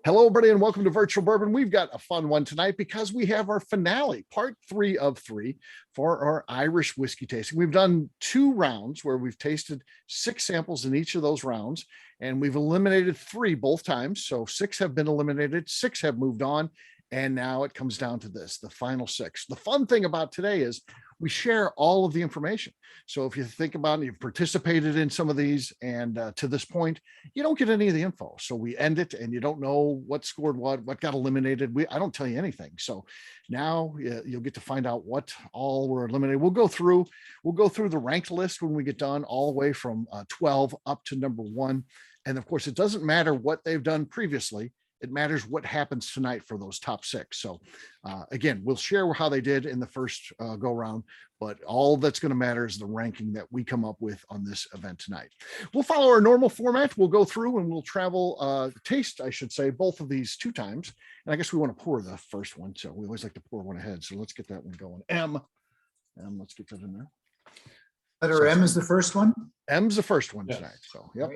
Hello, everybody, and welcome to Virtual Bourbon. We've got a fun one tonight because we have our finale, part 3 of 3 for our Irish whiskey tasting. We've done 2 rounds where we've tasted 6 samples in each of those rounds, and we've eliminated 3 both times. So 6 have been eliminated, 6 have moved on, and now it comes down to this, the final 6. The fun thing about today is we share all of the information. So if you think about it, you've participated in some of these, and to this point, you don't get any of the info. So we end it and you don't know what scored what got eliminated. I don't tell you anything. So now you'll get to find out what all were eliminated. We'll go through the ranked list when we get done, all the way from 12 up to number 1. And of course, it doesn't matter what they've done previously. It matters what happens tonight for those top 6. So again, we'll share how they did in the first go round, but all that's going to matter is the ranking that we come up with on this event tonight. We'll follow our normal format. We'll go through and we'll taste, I should say, both of these 2 times. And I guess we want to pour the first one. So we always like to pour one ahead. So let's get that one going. Let's get that in there. Letter M is the first one? M's the first one Yes. tonight. So, yep.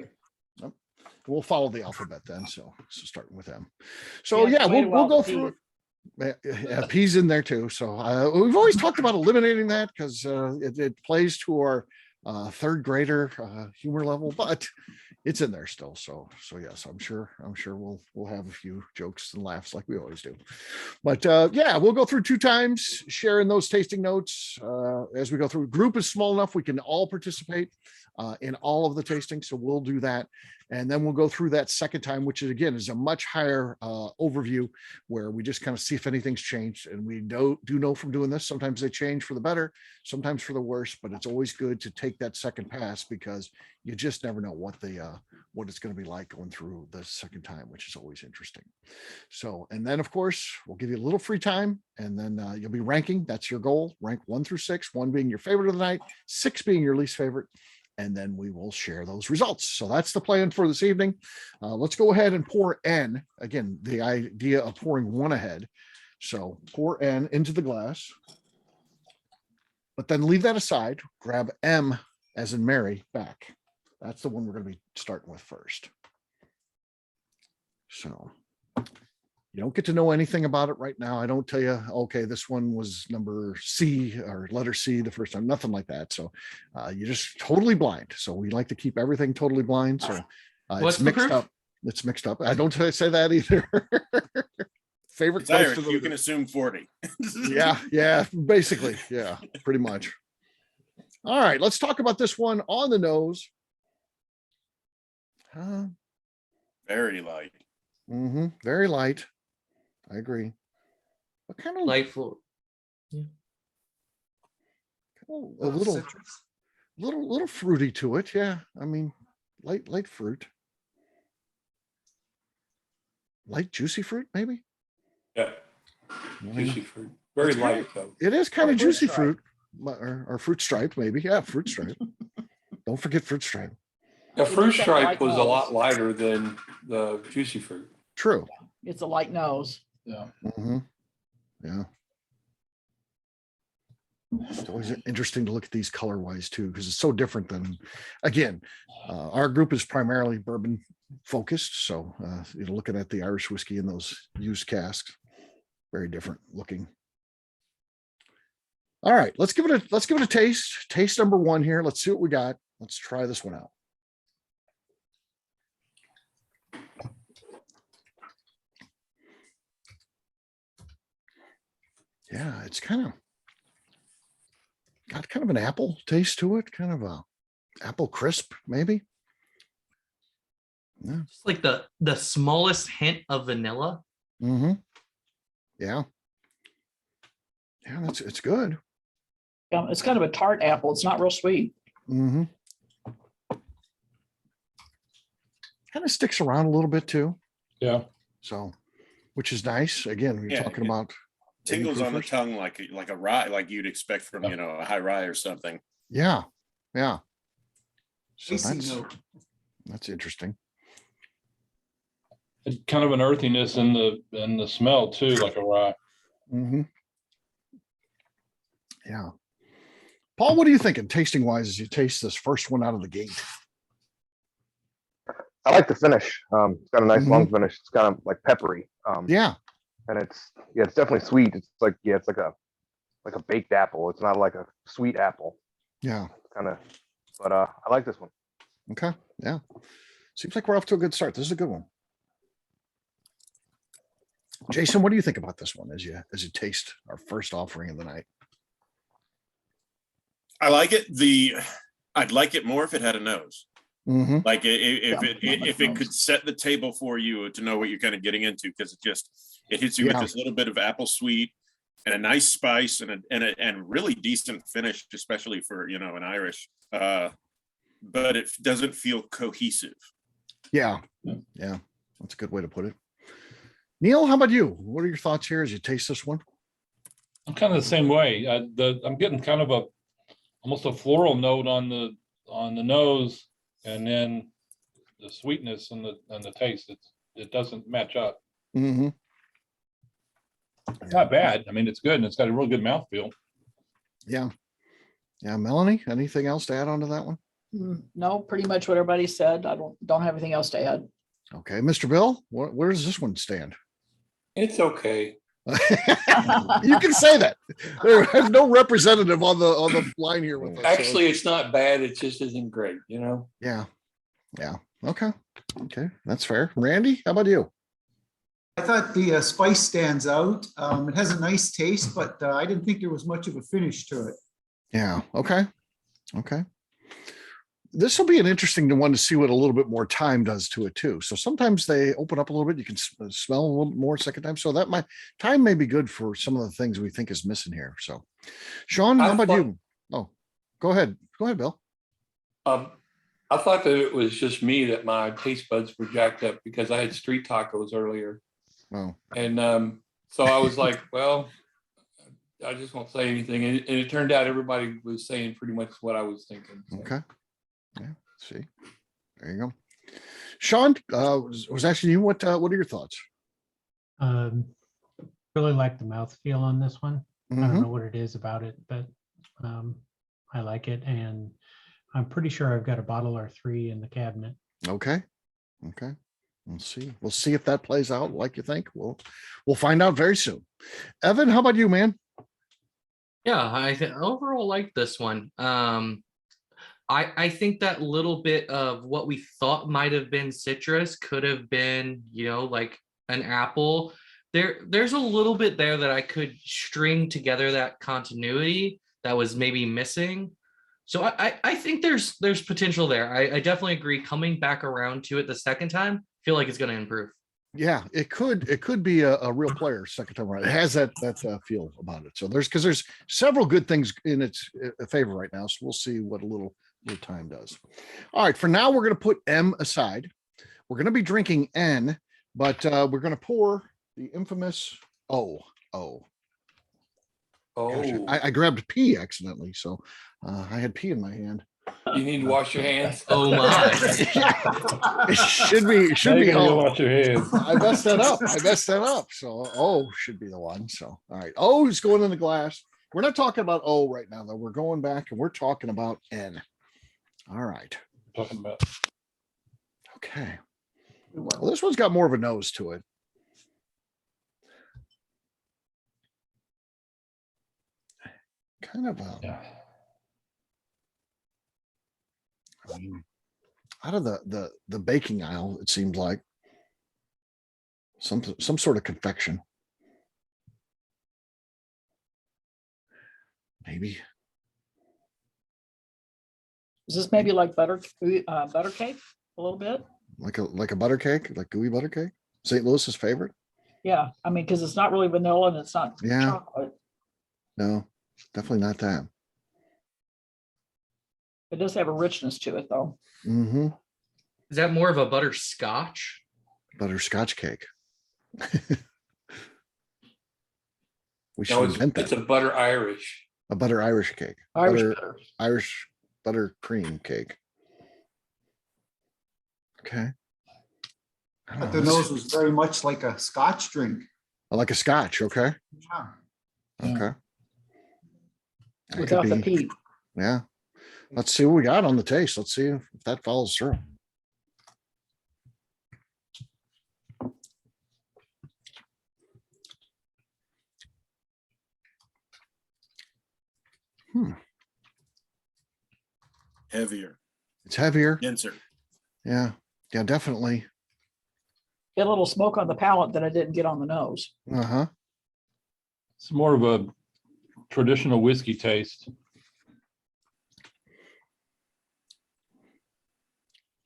We'll follow the alphabet then. So starting with M. So yeah, we'll go through it. Yeah, P's in there too. So we've always talked about eliminating that because it plays to our 3rd grader humor level, but it's in there still. So yes, I'm sure we'll have a few jokes and laughs like we always do. But yeah, we'll go through 2 times, sharing those tasting notes as we go through. Group is small enough we can all participate in all of the tasting, so we'll do that. And then we'll go through that second time, which is, again, is a much higher overview where we just kind of see if anything's changed. And we do know from doing this, sometimes they change for the better, sometimes for the worse, but it's always good to take that second pass because you just never know what it's going to be like going through the second time, which is always interesting. So, and then of course, we'll give you a little free time and then you'll be ranking. That's your goal. Rank 1 through 6, 1 being your favorite of the night, 6 being your least favorite. And then we will share those results. So that's the plan for this evening. Let's go ahead and pour N. Again, the idea of pouring 1 ahead. So pour N into the glass, but then leave that aside. Grab M as in Mary back. That's the one we're going to be starting with first. So you don't get to know anything about it right now. I don't tell you, okay, this one was number C or letter C the first time, nothing like that. So you're just totally blind. So we like to keep everything totally blind. So it's mixed up. It's mixed up. I don't say that either. Favorite place Irish, you can assume 40. yeah, basically. Yeah, pretty much. All right, let's talk about this one on the nose. Very light. Very light. I agree. What kind of light floor? A little fruity to it. Yeah, I mean, light fruit, light juicy fruit, maybe. Yeah, juicy fruit. Very light though. It is kind of juicy fruit, or fruit stripe, maybe. Yeah, fruit stripe. Don't forget fruit stripe. The fruit stripe was a lot lighter than the juicy fruit. True. It's a light nose. Yeah. Yeah. It's always interesting to look at these color wise too, because it's so different than, again, our group is primarily bourbon focused. So you're looking at the Irish whiskey in those used casks, very different looking. All right, let's give it a taste. Taste number 1 here. Let's see what we got. Let's try this one out. Yeah, it's got kind of an apple taste to it, kind of a apple crisp, maybe. Yeah. Just like the smallest hint of vanilla. Yeah. Yeah, it's good. It's kind of a tart apple. It's not real sweet. Kind of sticks around a little bit too. Yeah. So, which is nice. Again, we're talking about Tingles on the tongue like a rye, like you'd expect from a high rye or something. Yeah. So that's interesting. It's kind of an earthiness in the smell too, like a rye. Yeah. Paul, what are you thinking tasting wise as you taste this first one out of the gate? I like the finish. It's got a nice long finish. It's kind of like peppery. Yeah. And it's definitely sweet. It's like a baked apple. It's not like a sweet apple. Yeah. Kind of, but I like this one. Okay. Yeah. Seems like we're off to a good start. This is a good one. Jason, what do you think about this one as you taste our first offering of the night? I like it. I'd like it more if it had a nose. Mm-hmm. Like if Yeah, if it could set the table for you to know what you're kind of getting into, because it hits you with this little bit of apple sweet and a nice spice and really decent finish, especially for an Irish. But it doesn't feel cohesive. Yeah. Yeah. That's a good way to put it. Neil, how about you? What are your thoughts here as you taste this one? I'm kind of the same way. I'm getting kind of almost a floral note on the nose, and then the sweetness and the taste. It doesn't match up. Mm-hmm. It's not bad. I mean, it's good, and it's got a real good mouthfeel. Yeah. Yeah. Melanie, anything else to add on to that one? No, pretty much what everybody said. I don't have anything else to add. Okay. Mr. Bill, where does this one stand? It's okay. You can say that. There's no representative on the line here with us. Actually, it's not bad. It just isn't great, Yeah. Yeah. Okay. Okay. That's fair. Randy, how about you? I thought the spice stands out. It has a nice taste, but I didn't think there was much of a finish to it. Yeah. Okay. Okay. This will be an interesting one to see what a little bit more time does to it too. So sometimes they open up a little bit. You can smell a little more second time. So that time may be good for some of the things we think is missing here. So Sean, how about you? Oh, go ahead. Go ahead, Bill. I thought that it was just me that my taste buds were jacked up because I had street tacos earlier. Wow. And so I was like, well, I just won't say anything. And it turned out everybody was saying pretty much what I was thinking. So. Okay. Yeah. See, there you go. Sean, was asking you what are your thoughts? Really like the mouthfeel on this one. I Mm-hmm. don't know what it is about it, but I like it, and I'm pretty sure I've got a bottle or three in the cabinet. Okay. Okay. We'll see. We'll see if that plays out like you think. We'll find out very soon. Evan, how about you, man? Yeah, I overall like this one. I think that little bit of what we thought might have been citrus could have been, like an apple. There's a little bit there that I could string together that continuity that was maybe missing. So I think there's potential there. I definitely agree. Coming back around to it the second time, feel like it's going to improve. Yeah, it could be a real player second time around. It has that feel about it. So there's several good things in its favor right now. So we'll see what a little time does. All right, for now we're going to put M aside. We're going to be drinking N, but we're going to pour the infamous O. Gosh, I grabbed P accidentally, so I had P in my hand. You need to wash your hands. Oh my! It should be O. Wash your hands. I messed that up. So O should be the one. So all right, O is going in the glass. We're not talking about O right now, though. We're going back and we're talking about N. All right. Talking about. Okay. Well, this one's got more of a nose to it. Kind of I mean, out of the baking aisle, it seems like some sort of confection. Maybe. Is this maybe like butter cake a little bit? Like a butter cake, like gooey butter cake? St. Louis's favorite? Yeah, I mean, because it's not really vanilla and it's not chocolate. No, definitely not that. It does have a richness to it, though. Mm-hmm. Is that more of a butterscotch? Butterscotch cake. We should No, invent that. it's a butter Irish. A butter Irish cake. Irish butter cream cake. Okay. But the nose was very much like a Scotch drink. Like a Scotch. Okay. Yeah. Okay. That Without could the be- peat. Yeah. Let's see what we got on the taste. Let's see if that follows through. Heavier, It's heavier. denser. Yeah, yeah, definitely. Get a little smoke on the palate that I didn't get on the nose. Uh-huh. It's more of a traditional whiskey taste.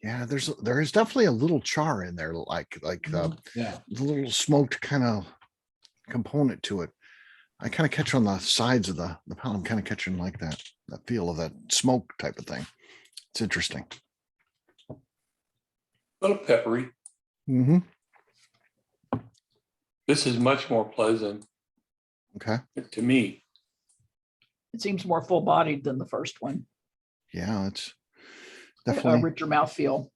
Yeah, there is definitely a little char in there, like the Yeah. little smoked kind of component to it. I kind of catch on the sides of the palate. I'm kind of catching like that feel of that smoke type of thing. It's interesting. A little peppery. Mm-hmm. This is much more pleasant Okay. to me. It seems more full bodied than the first one. Yeah, it's A definitely. richer mouthfeel.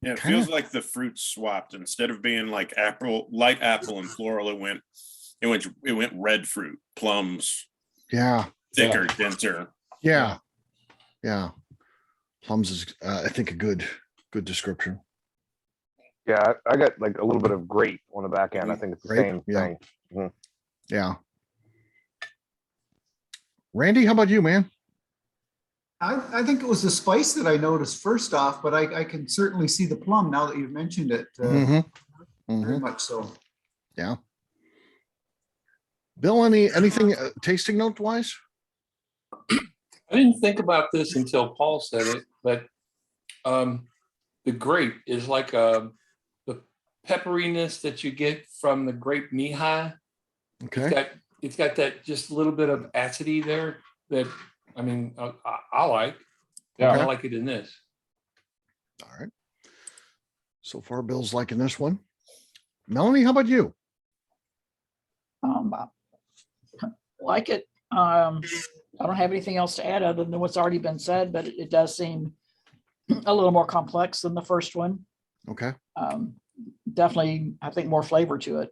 Yeah, it Kinda- feels like the fruit swapped. Instead of being like light apple and floral, it went red fruit, plums, Yeah, thicker, denser. yeah, yeah. Plums is, I think, a good description. Yeah, I got like a little bit of grape on the back end. I think it's the Grape, same yeah. thing. Yeah. Randy, how about you, man? I think it was the spice that I noticed first off, but I can certainly see the plum now that you've mentioned it. Mm-hmm. Very much so. Yeah. Bill, anything tasting note wise? I didn't think about this until Paul said it, but the grape is like the pepperiness that you get from the grape knee-high. Okay. It's got that just little bit of acidity there that I mean I like. Yeah. I like it in this. All right. So far, Bill's liking this one. Melanie, how about you? Like it. I don't have anything else to add other than what's already been said, but it does seem a little more complex than the first one. Okay. Definitely, I think more flavor to it.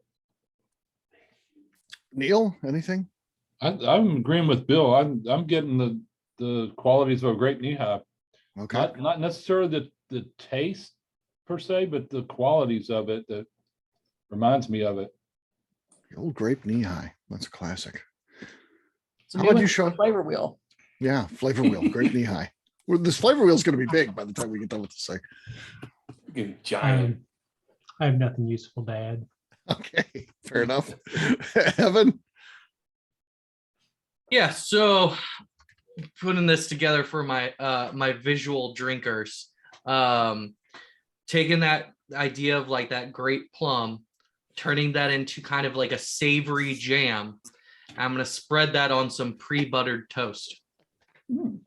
Neil, anything? I'm agreeing with Bill. I'm getting the qualities of a grape knee-high. Okay. Not necessarily the taste per se, but the qualities of it that reminds me of it. The old grape knee high. That's a classic. It's a How new about one you, for Sean? the flavor wheel. Yeah, flavor wheel, grape knee high. Well, this flavor wheel is going to be big by the time we get done with this thing. Giant. I have nothing useful to add. Okay, fair enough. Evan? Yeah, so putting this together for my my visual drinkers, taking that idea of like that grape plum, turning that into kind of like a savory jam. I'm gonna spread that on some pre-buttered toast. Mm.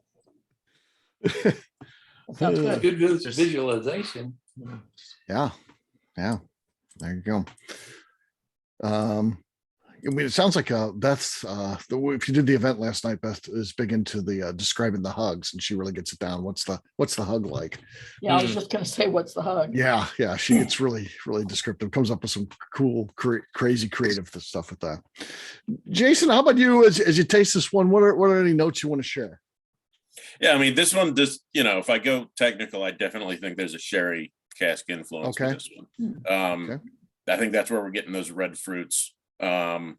That sounds good. Good visualization. Yeah, yeah. There you go. I mean, it sounds like Beth. If you did the event last night, Beth is big into the describing the hugs, and she really gets it down. What's the hug like? Yeah, I was just gonna say, what's the hug? Yeah, yeah. She gets really descriptive. Comes up with some cool, crazy, creative stuff with that. Jason, how about you? As you taste this one, what are any notes you want to share? Yeah, I mean, this one just, if I go technical, I definitely think there's a sherry cask influence Okay. with this one. Okay. I think that's where we're getting those red fruits. I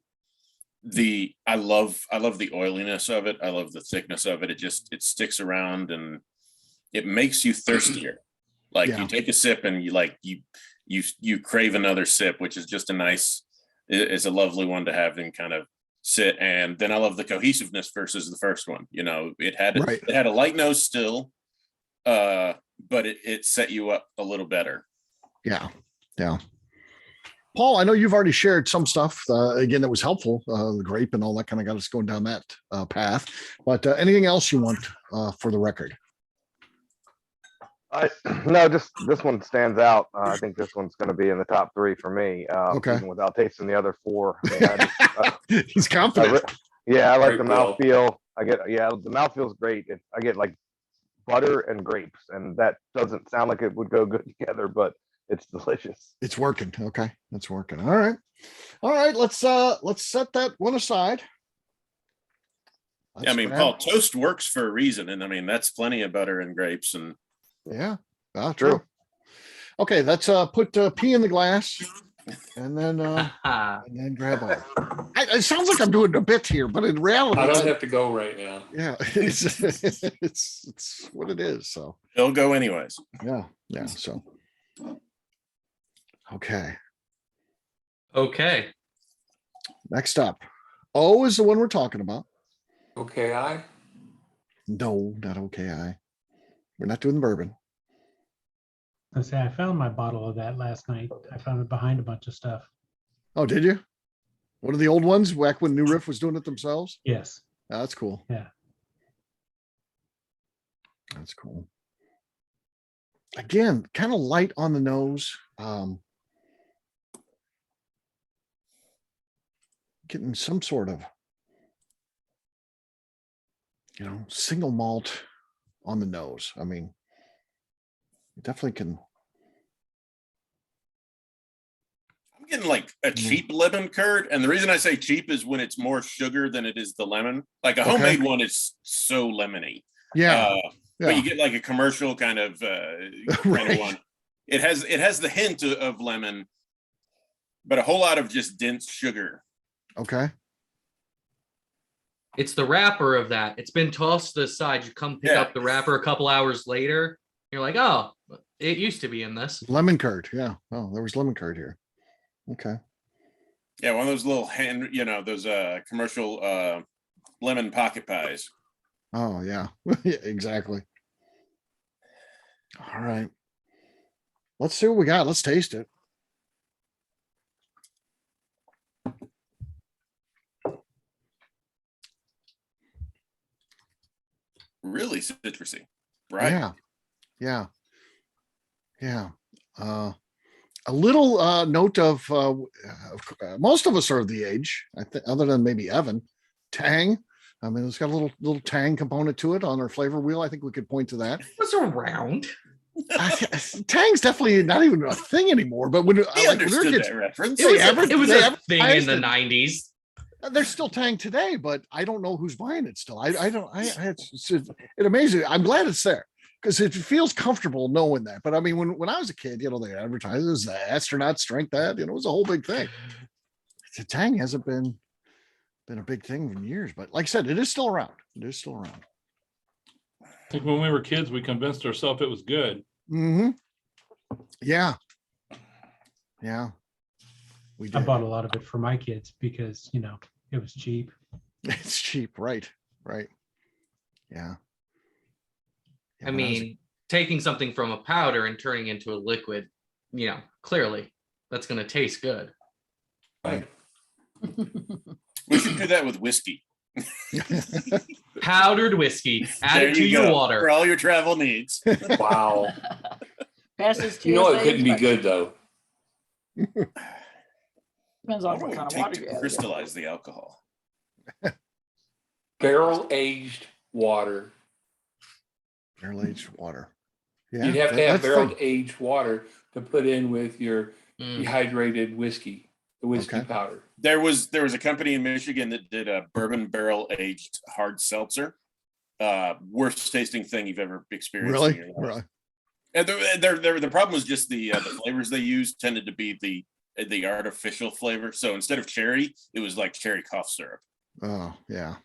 love the oiliness of it. I love the thickness of it. It sticks around and it makes you thirstier. Like Yeah. you take a sip and you crave another sip, which is just it's a lovely one to have and kind of sit. And then I love the cohesiveness versus the first one. It had a light nose still, but it set you up a little better. Yeah, yeah. Paul, I know you've already shared some stuff. Again, that was helpful. The grape and all that kind of got us going down that path. But anything else you want for the record? No, just this one stands out. I think this one's going to be in the top 3 for me. Okay. Even without tasting the other 4. I mean, He's confident. I like the Great Bill. mouthfeel. The mouthfeel's great. I get like butter and grapes, and that doesn't sound like it would go good together, but it's delicious. It's working. Okay, it's working. All right. Let's set that one aside. I mean, Paul, toast works for a reason, and I mean that's plenty of butter and grapes, and Yeah, true. Okay, let's put P in the glass and then grab on. It sounds like I'm doing a bit here, but in reality, I don't have to go right now. yeah, it's what it is. So They'll go anyways. yeah. So okay. Okay. Next up, O is the one we're talking about. Okay, No, not OKI. We're not doing the bourbon. I say I found my bottle of that last night. I found it behind a bunch of stuff. Oh, did you? One of the old ones back when New Riff was doing it themselves? Yes. Oh, that's cool. Yeah. That's cool. Again, kind of light on the nose. Getting some sort of, single malt on the nose. I mean, you definitely can. I'm getting like a cheap lemon curd. And the reason I say cheap is when it's more sugar than it is the lemon. Like a homemade one is so lemony. Yeah. But you get like a commercial kind of one. It has the hint of lemon, but a whole lot of just dense sugar. Okay. It's the wrapper of that. It's been tossed to the side. You come pick up the wrapper a couple hours later. You're like, oh, it used to be in this. Lemon curd. Yeah. Oh, there was lemon curd here. Okay. Yeah, one of those little those commercial lemon pocket pies. Oh, yeah. Yeah, exactly. All right. Let's see what we got. Let's taste it. Really citrusy, right? Yeah. A little note of most of us are the age, I think, other than maybe Evan. Tang. I mean, it's got a little tang component to it on our flavor wheel. I think we could point to that. What's around? Tang's definitely not even a thing anymore. But when He understood that reference. It was a thing in the 90s. There's still Tang today, but I don't know who's buying it still. I don't. It amazes me. I'm glad it's there because it feels comfortable knowing that. But I mean, when I was a kid, they advertised it was the astronaut strength. That it was a whole big thing. The Tang hasn't been a big thing in years, but like I said, it is still around. It is still around. I think when we were kids, we convinced ourselves it was good. Mm-hmm. Yeah. We I did. bought a lot of it for my kids because, it was cheap. It's cheap, right? Yeah. I mean, taking something from a powder and turning into a liquid, clearly that's going to taste good. right. We should do that with whiskey. Powdered whiskey, add There it to you your go, water. for all your travel needs. Wow. Passes You know it TSA couldn't be inspection. good though. Depends What on do what we kind of take water to you have. crystallize the alcohol? Barrel aged water. Barrel aged water. Yeah, You'd have to have that's the barrel thing. aged water to put in with your dehydrated whiskey, the whiskey Okay. powder. There was a company in Michigan that did a bourbon barrel aged hard seltzer. Worst tasting thing you've ever experienced. Really? In your life. And the problem was just the flavors they used tended to be the artificial flavor. So instead of cherry, it was like cherry cough syrup. Oh, yeah.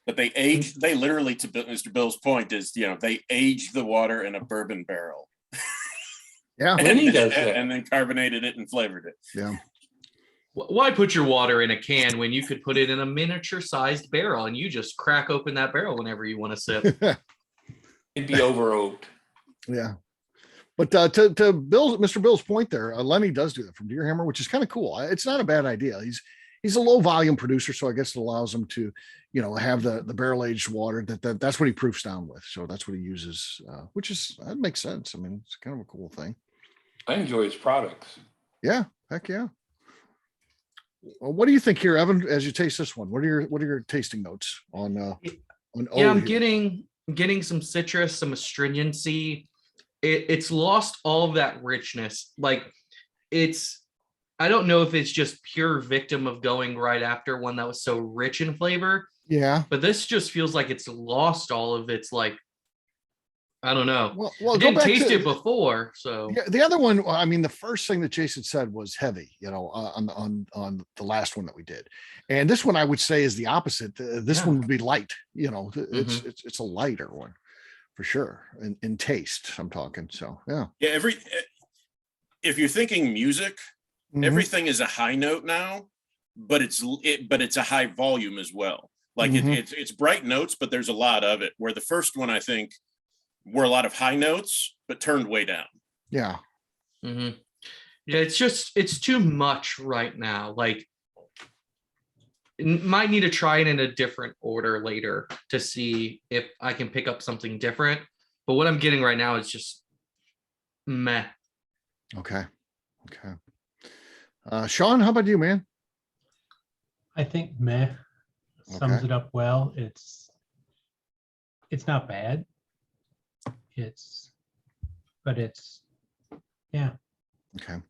But they literally, to Mr. Bill's point, is they aged the water in a bourbon barrel. Yeah. Lenny does that. And then carbonated it and flavored it. Yeah. Why put your water in a can when you could put it in a miniature sized barrel and you just crack open that barrel whenever you want to sip? It'd be over oaked. Yeah. But to Mr. Bill's point there, Lenny does do that from Deer Hammer, which is kind of cool. It's not a bad idea. He's a low volume producer, so I guess it allows him to, have the barrel aged water that's what he proofs down with. So that's what he uses, that makes sense. I mean, it's kind of a cool thing. I enjoy his products. Yeah, heck yeah. Well, what do you think here, Evan? As you taste this one, what are your tasting notes on? Yeah, I'm getting some citrus, some astringency. It's lost all of that richness. Like I don't know if it's just pure victim of going right after one that was so rich in flavor. Yeah. But this just feels like it's lost all of its like I don't know. Well, I go didn't back taste to it before, so yeah, the other one. I mean, the first thing that Jason said was heavy. On the last one that we did, and this one I would say is the opposite. This Yeah. one would be light. It's Mhm. it's a lighter one for sure in taste. I'm talking. So yeah. Yeah, if you're thinking music, Mhm. everything is a high note now, but it's a high volume as well. Like Mhm. it's bright notes, but there's a lot of it. Where the first one, I think, were a lot of high notes, but turned way down. Yeah. Mhm. Yeah, it's too much right now. Like, might need to try it in a different order later to see if I can pick up something different. But what I'm getting right now is just meh. Okay. Okay. Sean, how about you, man? I think meh sums Okay. it up well. It's not bad. But it's, yeah. Okay.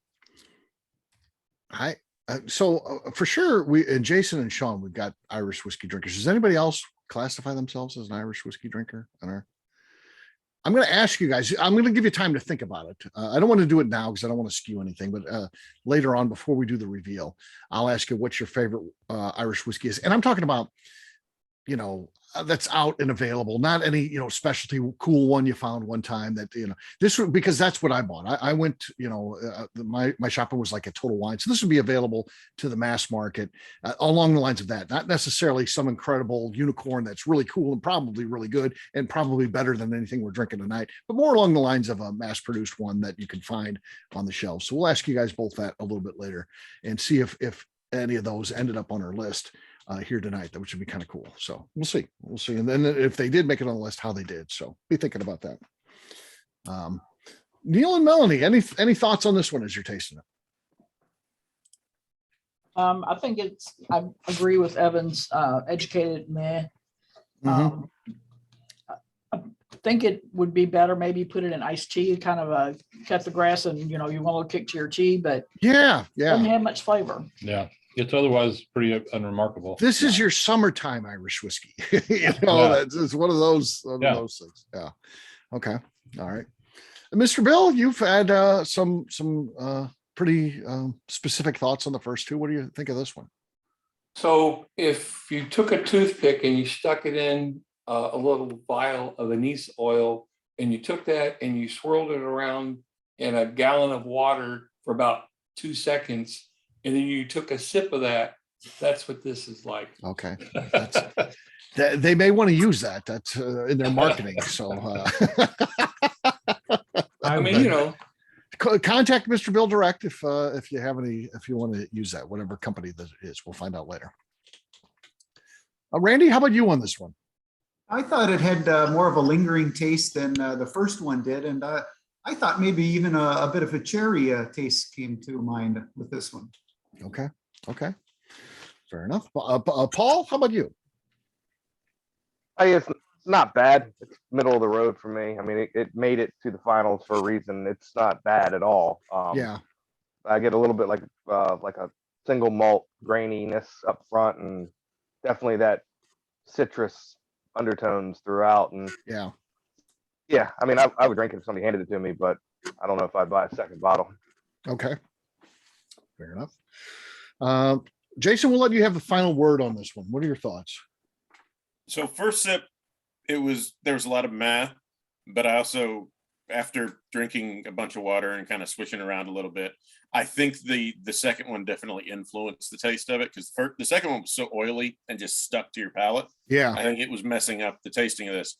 So for sure, we and Jason and Sean, we've got Irish whiskey drinkers. Does anybody else classify themselves as an Irish whiskey drinker? I'm going to ask you guys. I'm going to give you time to think about it. I don't want to do it now because I don't want to skew anything. But later on, before we do the reveal, I'll ask you what your favorite Irish whiskey is, and I'm talking about, that's out and available, not any, specialty cool one you found one time that, this would, because that's what I bought. I went, my shopping was like a Total Wine. So this would be available to the mass market along the lines of that, not necessarily some incredible unicorn that's really cool and probably really good and probably better than anything we're drinking tonight, but more along the lines of a mass produced one that you can find on the shelves. So we'll ask you guys both that a little bit later and see if any of those ended up on our list here tonight, which would be kind of cool. So we'll see. And then if they did make it on the list, how they did. So be thinking about that. Neil and Melanie, any thoughts on this one as you're tasting it? I think I agree with Evan's educated meh. Mhm. I think it would be better, maybe put it in iced tea, kind of cut the grass and, you want to kick to your tea, but Yeah. doesn't have much flavor. Yeah, it's otherwise pretty unremarkable. This is your summertime Irish whiskey. It's one of those things. Yeah. Okay. All right. Mr. Bill, you've had some pretty specific thoughts on the first two. What do you think of this one? So if you took a toothpick and you stuck it in a little vial of anise oil, and you took that and you swirled it around in a gallon of water for about 2 seconds, and then you took a sip of that, that's what this is like. Okay. They may want to use that. That's in their marketing. So I mean, contact Mr. Bill direct if you want to use that, whatever company that is. We'll find out later. Randy, how about you on this one? I thought it had more of a lingering taste than the first one did. And I thought maybe even a bit of a cherry taste came to mind with this one. Okay. Fair enough. Paul, how about you? It's not bad. It's middle of the road for me. I mean, it made it to the finals for a reason. It's not bad at all. Yeah. I get a little bit like a single malt graininess up front, and definitely that citrus undertones throughout. And Yeah. I mean, I would drink it if somebody handed it to me, but I don't know if I'd buy a second bottle. Okay. Fair enough. Jason, we'll let you have the final word on this one. What are your thoughts? So first sip, there was a lot of meh, but I also, after drinking a bunch of water and kind of switching around a little bit, I think the second one definitely influenced the taste of it, because the second one was so oily and just stuck to your palate. Yeah. I think it was messing up the tasting of this.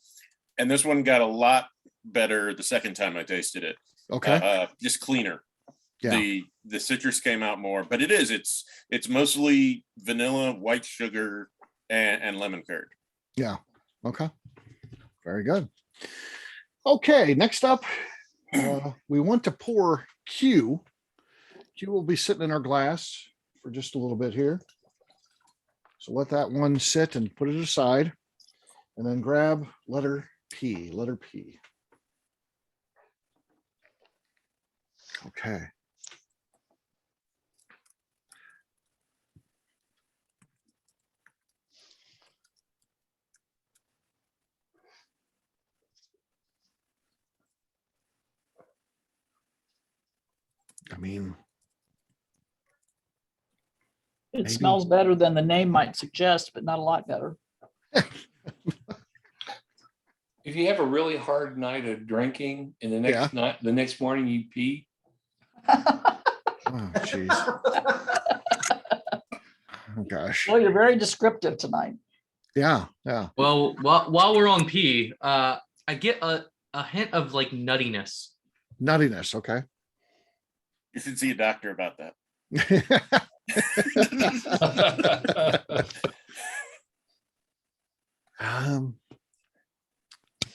And this one got a lot better the second time I tasted it. Okay. Just cleaner. Yeah. The citrus came out more, but it's mostly vanilla, white sugar, and lemon curd. Yeah. Okay. Very good. Okay. Next up, we want to pour Q. Q will be sitting in our glass for just a little bit here. So let that one sit and put it aside, and then grab letter P. Okay. I mean, It Maybe. smells better than the name might suggest, but not a lot better. If you have a really hard night of drinking and the next morning you pee, oh, jeez. Oh, gosh. Well, you're very descriptive tonight. Yeah. Well, while we're on pee, I get a hint of like nuttiness. Nuttiness. Okay. You should see a doctor about that.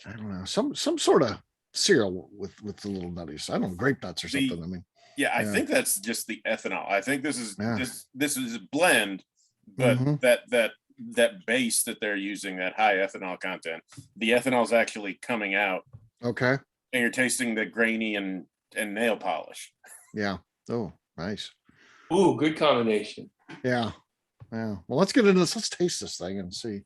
I don't know. Some sort of cereal with the little nutties. I don't know, grape nuts or something. I mean, I think that's just the ethanol. I think this is Yeah. this is a blend, but Mhm. that base that they're using, that high ethanol content, the ethanol is actually coming out, Okay. and you're tasting the grainy and nail polish. Yeah. Oh, nice. ooh, good combination. Yeah. Well, let's get into this. Let's taste this thing and see.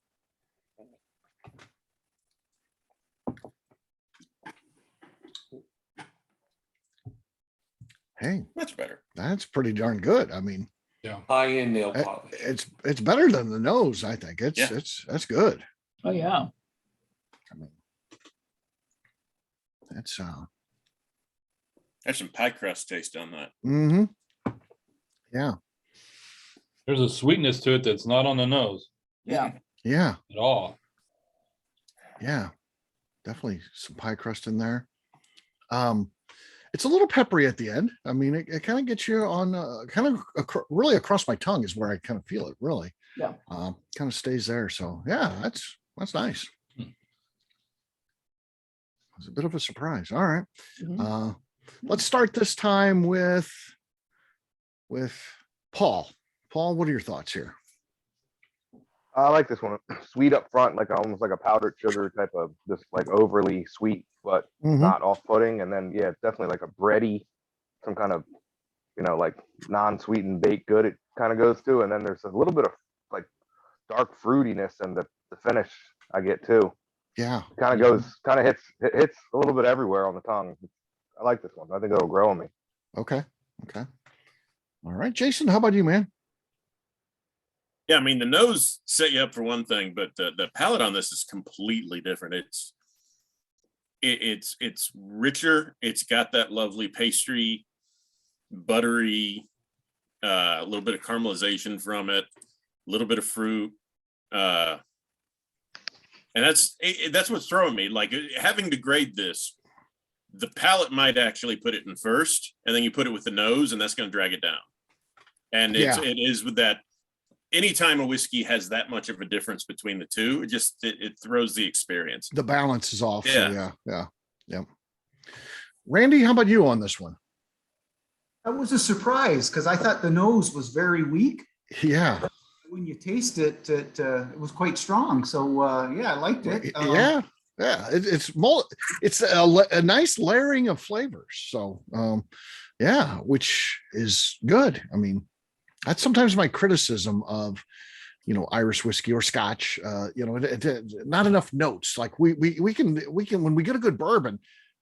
Hey, Much better. that's pretty darn good. I mean, High-end nail polish. it's better than the nose. I think Yeah. that's good. Oh, yeah. I mean, that's There's some pie crust taste on that. Yeah. There's a sweetness to it that's not on the nose Yeah. Yeah. at all. Yeah. Definitely some pie crust in there. It's a little peppery at the end. I mean, it kind of gets you on kind of really across my tongue is where I kind of feel it really. Yeah. Kind of stays there. So yeah, that's nice. Hmm. It's a bit of a surprise. All right. Mhm. Let's start this time with Paul. Paul, what are your thoughts here? I like this one. Sweet up front, like almost like a powdered sugar type of just like overly sweet, but Mhm. not off-putting. And then yeah, it's definitely like a bready, some kind of like non-sweetened baked good. It kind of goes to, and then there's a little bit of like dark fruitiness and the finish I get too. Yeah. Kind of hits a little bit everywhere on the tongue. I like this one. I think it'll grow on me. Okay. All right, Jason, how about you, man? Yeah, I mean, the nose set you up for one thing, but the palate on this is completely different. It's richer. It's got that lovely pastry, buttery, a little bit of caramelization from it, a little bit of fruit, and that's what's throwing me. Like having to grade this, the palate might actually put it in first, and then you put it with the nose, and that's going to drag it down. And it is with that. Anytime a whiskey has that much of a difference between the two, it throws the experience. The balance is off. Yeah. So yeah. Randy, how about you on this one? That was a surprise because I thought the nose was very weak. Yeah. When you taste it, it was quite strong. So yeah, I liked it. Yeah. It's a nice layering of flavors. So yeah, which is good. I mean, that's sometimes my criticism of Irish whiskey or Scotch. Not enough notes. Like we can when we get a good bourbon,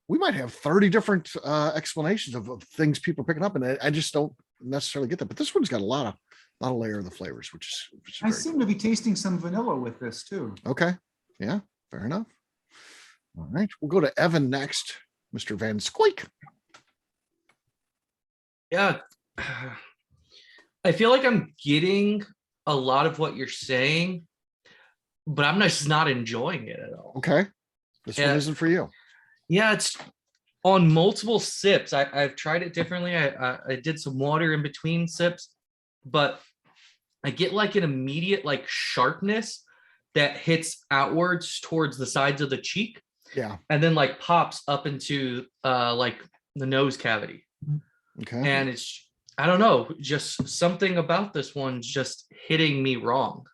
we might have 30 different explanations of things people are picking up, and I just don't necessarily get that. But this one's got a lot of layer of the flavors, which is I very seem to be tasting some vanilla with this too. okay. Yeah, fair enough. All right, we'll go to Evan next, Mr. Van Squeak. Yeah. I feel like I'm getting a lot of what you're saying, but I'm just not enjoying it at all. Okay, this one isn't for you. Yeah, it's on multiple sips. I've tried it differently. I did some water in between sips, but I get like an immediate like sharpness that hits outwards towards the sides of the cheek. Yeah. And then like pops up into like the nose cavity. Okay. And it's, I don't know, just something about this one's just hitting me wrong.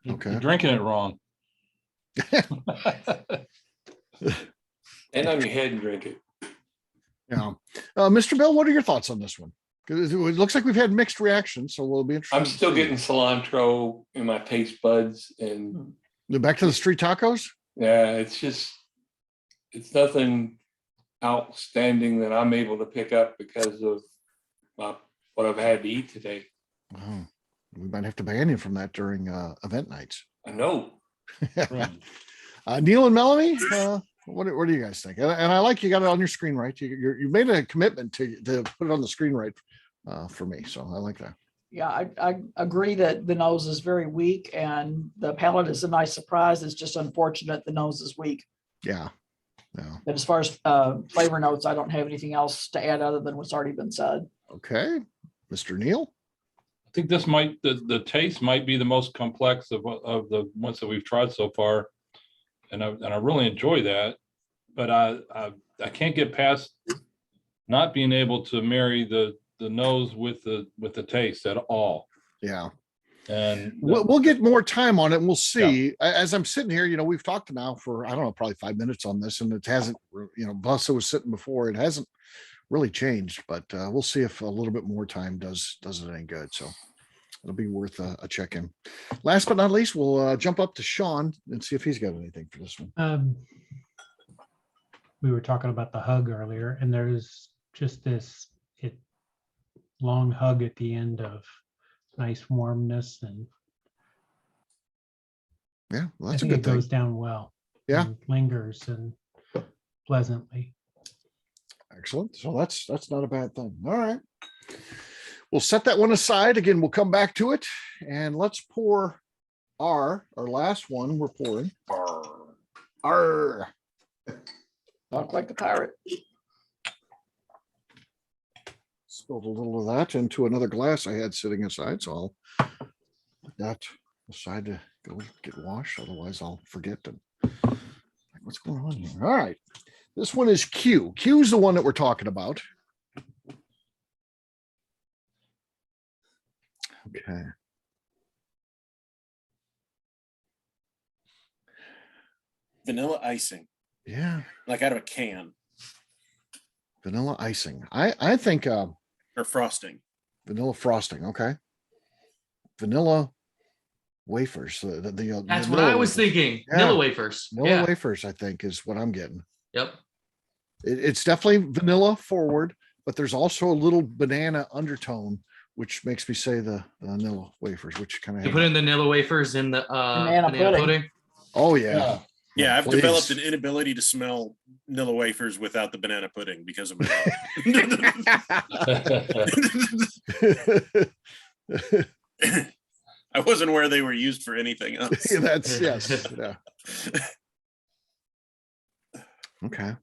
Okay. You're drinking it wrong. And on your head and drink it. Yeah. Mr. Bill, what are your thoughts on this one? 'Cause it looks like we've had mixed reactions, so we'll be interested. I'm still getting cilantro in my taste buds, and Back to the street tacos. yeah, it's nothing outstanding that I'm able to pick up because of what I've had to eat today. Oh, we might have to ban you from that during event nights. I know. Neil and Melanie, what do you guys think? And I like you got it on your screen, right? You made a commitment to put it on the screen, right? For me, so I like that. Yeah, I agree that the nose is very weak and the palate is a nice surprise. It's just unfortunate the nose is weak. Yeah. But as far as flavor notes, I don't have anything else to add other than what's already been said. Okay, Mr. Neil. I think this might, the taste might be the most complex of the ones that we've tried so far. And I really enjoy that, but I can't get past not being able to marry the nose with the taste at all. Yeah. And We'll get more time on it and we'll see. As I'm sitting here, we've talked now for, I don't know, probably 5 minutes on this, and it hasn't, Bussa was sitting before, it hasn't really changed, but we'll see if a little bit more time does it any good. So it'll be worth a check-in. Last but not least, we'll jump up to Sean and see if he's got anything for this one. We were talking about the hug earlier, and there's just this long hug at the end of nice warmness, and Yeah, well, I that's a think good it thing. goes down well. Yeah. And lingers and pleasantly. Excellent. So that's not a bad thing. All right. We'll set that one aside. Again, we'll come back to it, and let's pour our last one we're pouring. Our Talk like the pirate. spilled a little of that into another glass I had sitting aside, so I'll put that aside to go get washed. Otherwise, I'll forget what's going on here. All right. This one is Q. Q is the one that we're talking about. Okay. Vanilla icing, Yeah. like out of a can, Vanilla icing. I think or frosting. vanilla frosting. Okay. Vanilla wafers. That's the what I Nilla was wafers. thinking. Yeah. Vanilla wafers. Vanilla Yeah. wafers, I think, is what I'm getting. Yep. It's definitely vanilla forward, but there's also a little banana undertone, which makes me say the vanilla wafers, which kind of You put in the vanilla wafers in the Banana banana pudding. pudding. Oh yeah. Yeah, I've Please. developed an inability to smell Nilla wafers without the banana pudding because of my I wasn't aware they were used for anything else. Yeah, that's yes. Yeah. Okay.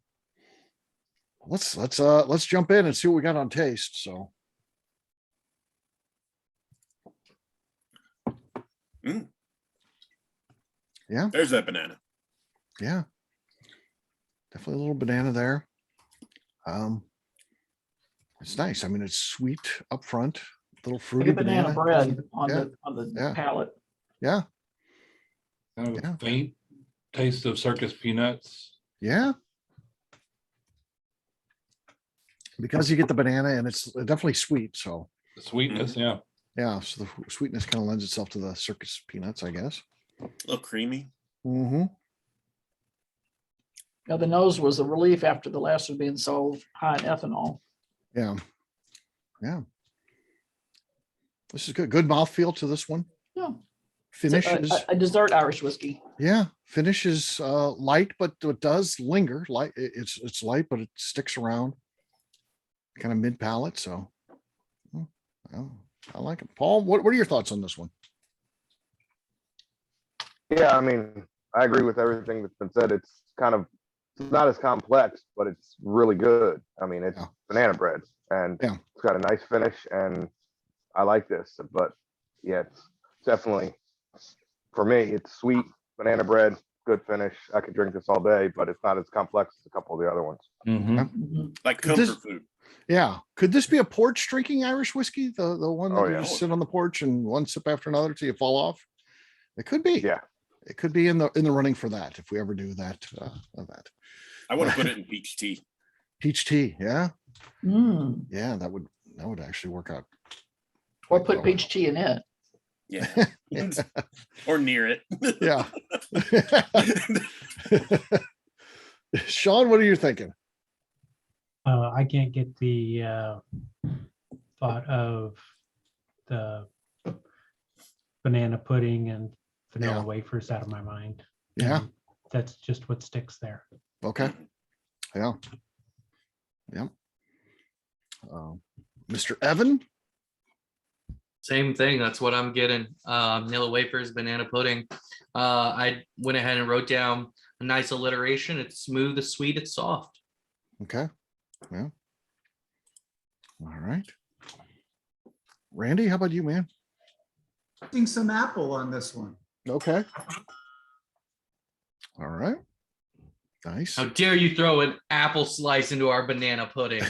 Let's jump in and see what we got on taste. So yeah, There's that banana. yeah. Definitely a little banana there. It's nice. I mean, it's sweet up front, a little Like fruity a banana bread on Yeah. the Yeah. palate. Yeah, kind of Yeah. a faint taste of circus peanuts. yeah. Because you get the banana and it's definitely sweet. So The sweetness, yeah. yeah, so the sweetness kind of lends itself to the circus peanuts, I guess. A little creamy. Mm-hmm. Now, the nose was a relief after the last one being so high in ethanol. Yeah. Yeah. This is good. Good mouthfeel to this one. Yeah. Finish It's is a dessert Irish whiskey. yeah. Finish is light, but it does linger. Light. It's light, but it sticks around. Kind of mid palate. So well, I like it. Paul, what are your thoughts on this one? Yeah, I mean, I agree with everything that's been said. It's not as complex, but it's really good. I mean, it's Yeah. banana bread, and Yeah. it's got a nice finish, and I like this. But yeah, it's definitely, for me, it's sweet banana bread, good finish. I could drink this all day, but it's not as complex as a couple of the other ones. Mhm. Like Could comfort this- food. Yeah. Could this be a porch drinking Irish whiskey? The one that Oh, you yeah. just sit on the porch and one sip after another till you fall off? It could be. Yeah. It could be in the running for that if we ever do that. I want to put it in peach tea. Peach tea. Yeah. Mm. Yeah. That would actually work out. Or quite put well. peach tea in it. Yeah. Or near it. Yeah. Sean, what are you thinking? I can't get the thought of the banana pudding and vanilla Yeah. wafers out of my mind. Yeah. And that's just what sticks there. Okay. Yeah. Yeah. Mr. Evan? Same thing. That's what I'm getting. Vanilla wafers, banana pudding. I went ahead and wrote down a nice alliteration. It's smooth, it's sweet, it's soft. Okay. Yeah. All right. Randy, how about you, man? I think some apple on this one. Okay. All right. Nice. How dare you throw an apple slice into our banana pudding?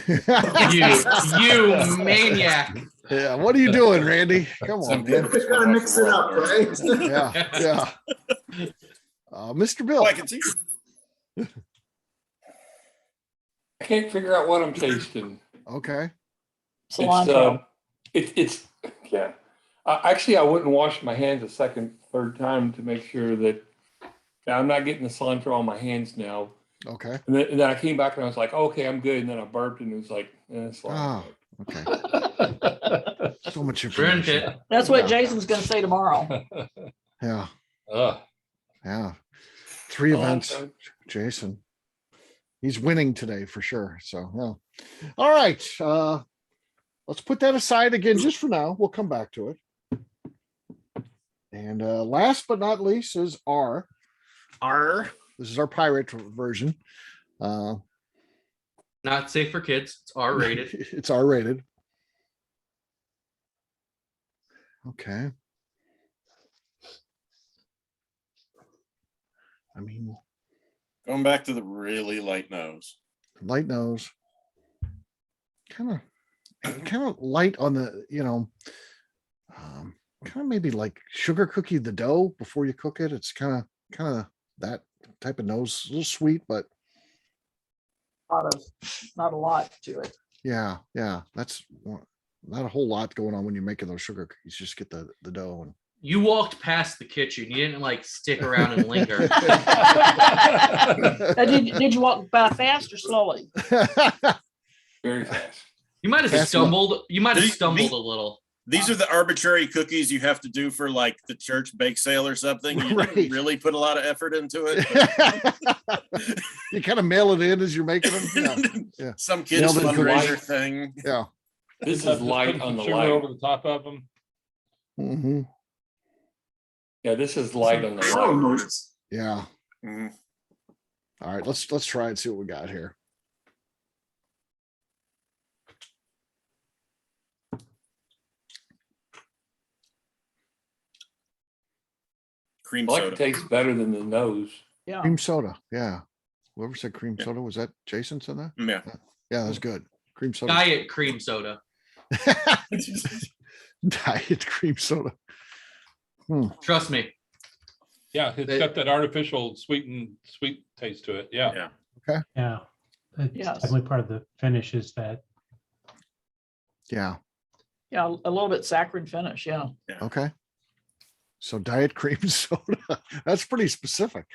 You maniac. Yeah, what are you doing, Randy? Come on, man. We gotta mix it up, right? Yeah, yeah. Mr. Bill. Oh, I can see. I can't figure out what I'm tasting. Okay. Cilantro. It's yeah. Actually, I wouldn't wash my hands a third time to make sure that I'm not getting the cilantro on my hands now. Okay. And then I came back and I was like, okay, I'm good. And then I burped and it was like, it's Oh, okay. So much Drink information. it. That's what Jason's gonna say tomorrow. Yeah, Ugh. yeah. 3 events, Jason. He's winning today for sure. So, yeah. All right. Let's put that aside again just for now. We'll come back to it. And last but not least is R. This is our pirate version. Not safe for kids. It's R-rated. It's R-rated. Okay. I mean, Going back to the really light nose. light nose. Kind of light on the, kind of maybe like sugar cookie the dough before you cook it. It's kind of that type of nose, a little sweet, but Not a lot to it. yeah, that's not a whole lot going on when you're making those sugar cookies. Just get the dough and You walked past the kitchen. You didn't like stick around and linger. Did you walk by fast or slowly? very fast. You might have That's stumbled. You might have These- stumbled a little. These are the arbitrary cookies you have to do for like the church bake sale or something. You Right. didn't really put a lot of effort into it. You kind of mail it in as you're making them. Yeah. Some kid's Nailed it. fundraiser thing. Yeah. This Just is light put on the sugar light. over the top of them. Hmm. Yeah, this is light on the Oh, light. nice. Yeah. Mhm. All right. Let's try and see what we got here. Cream I like soda. it tastes better than the nose. Yeah. Cream soda. Yeah. Whoever said cream soda, was that Jason said that? Yeah. Yeah, that's good. Cream soda. Diet cream soda. Diet cream soda. Trust me. Yeah, it's got that artificial sweet taste to it. Yeah. Yeah. Yeah. It's Yes. definitely part of the finish is that Yeah. Yeah, a little bit saccharine finish. Yeah. Okay. So diet cream soda. That's pretty specific.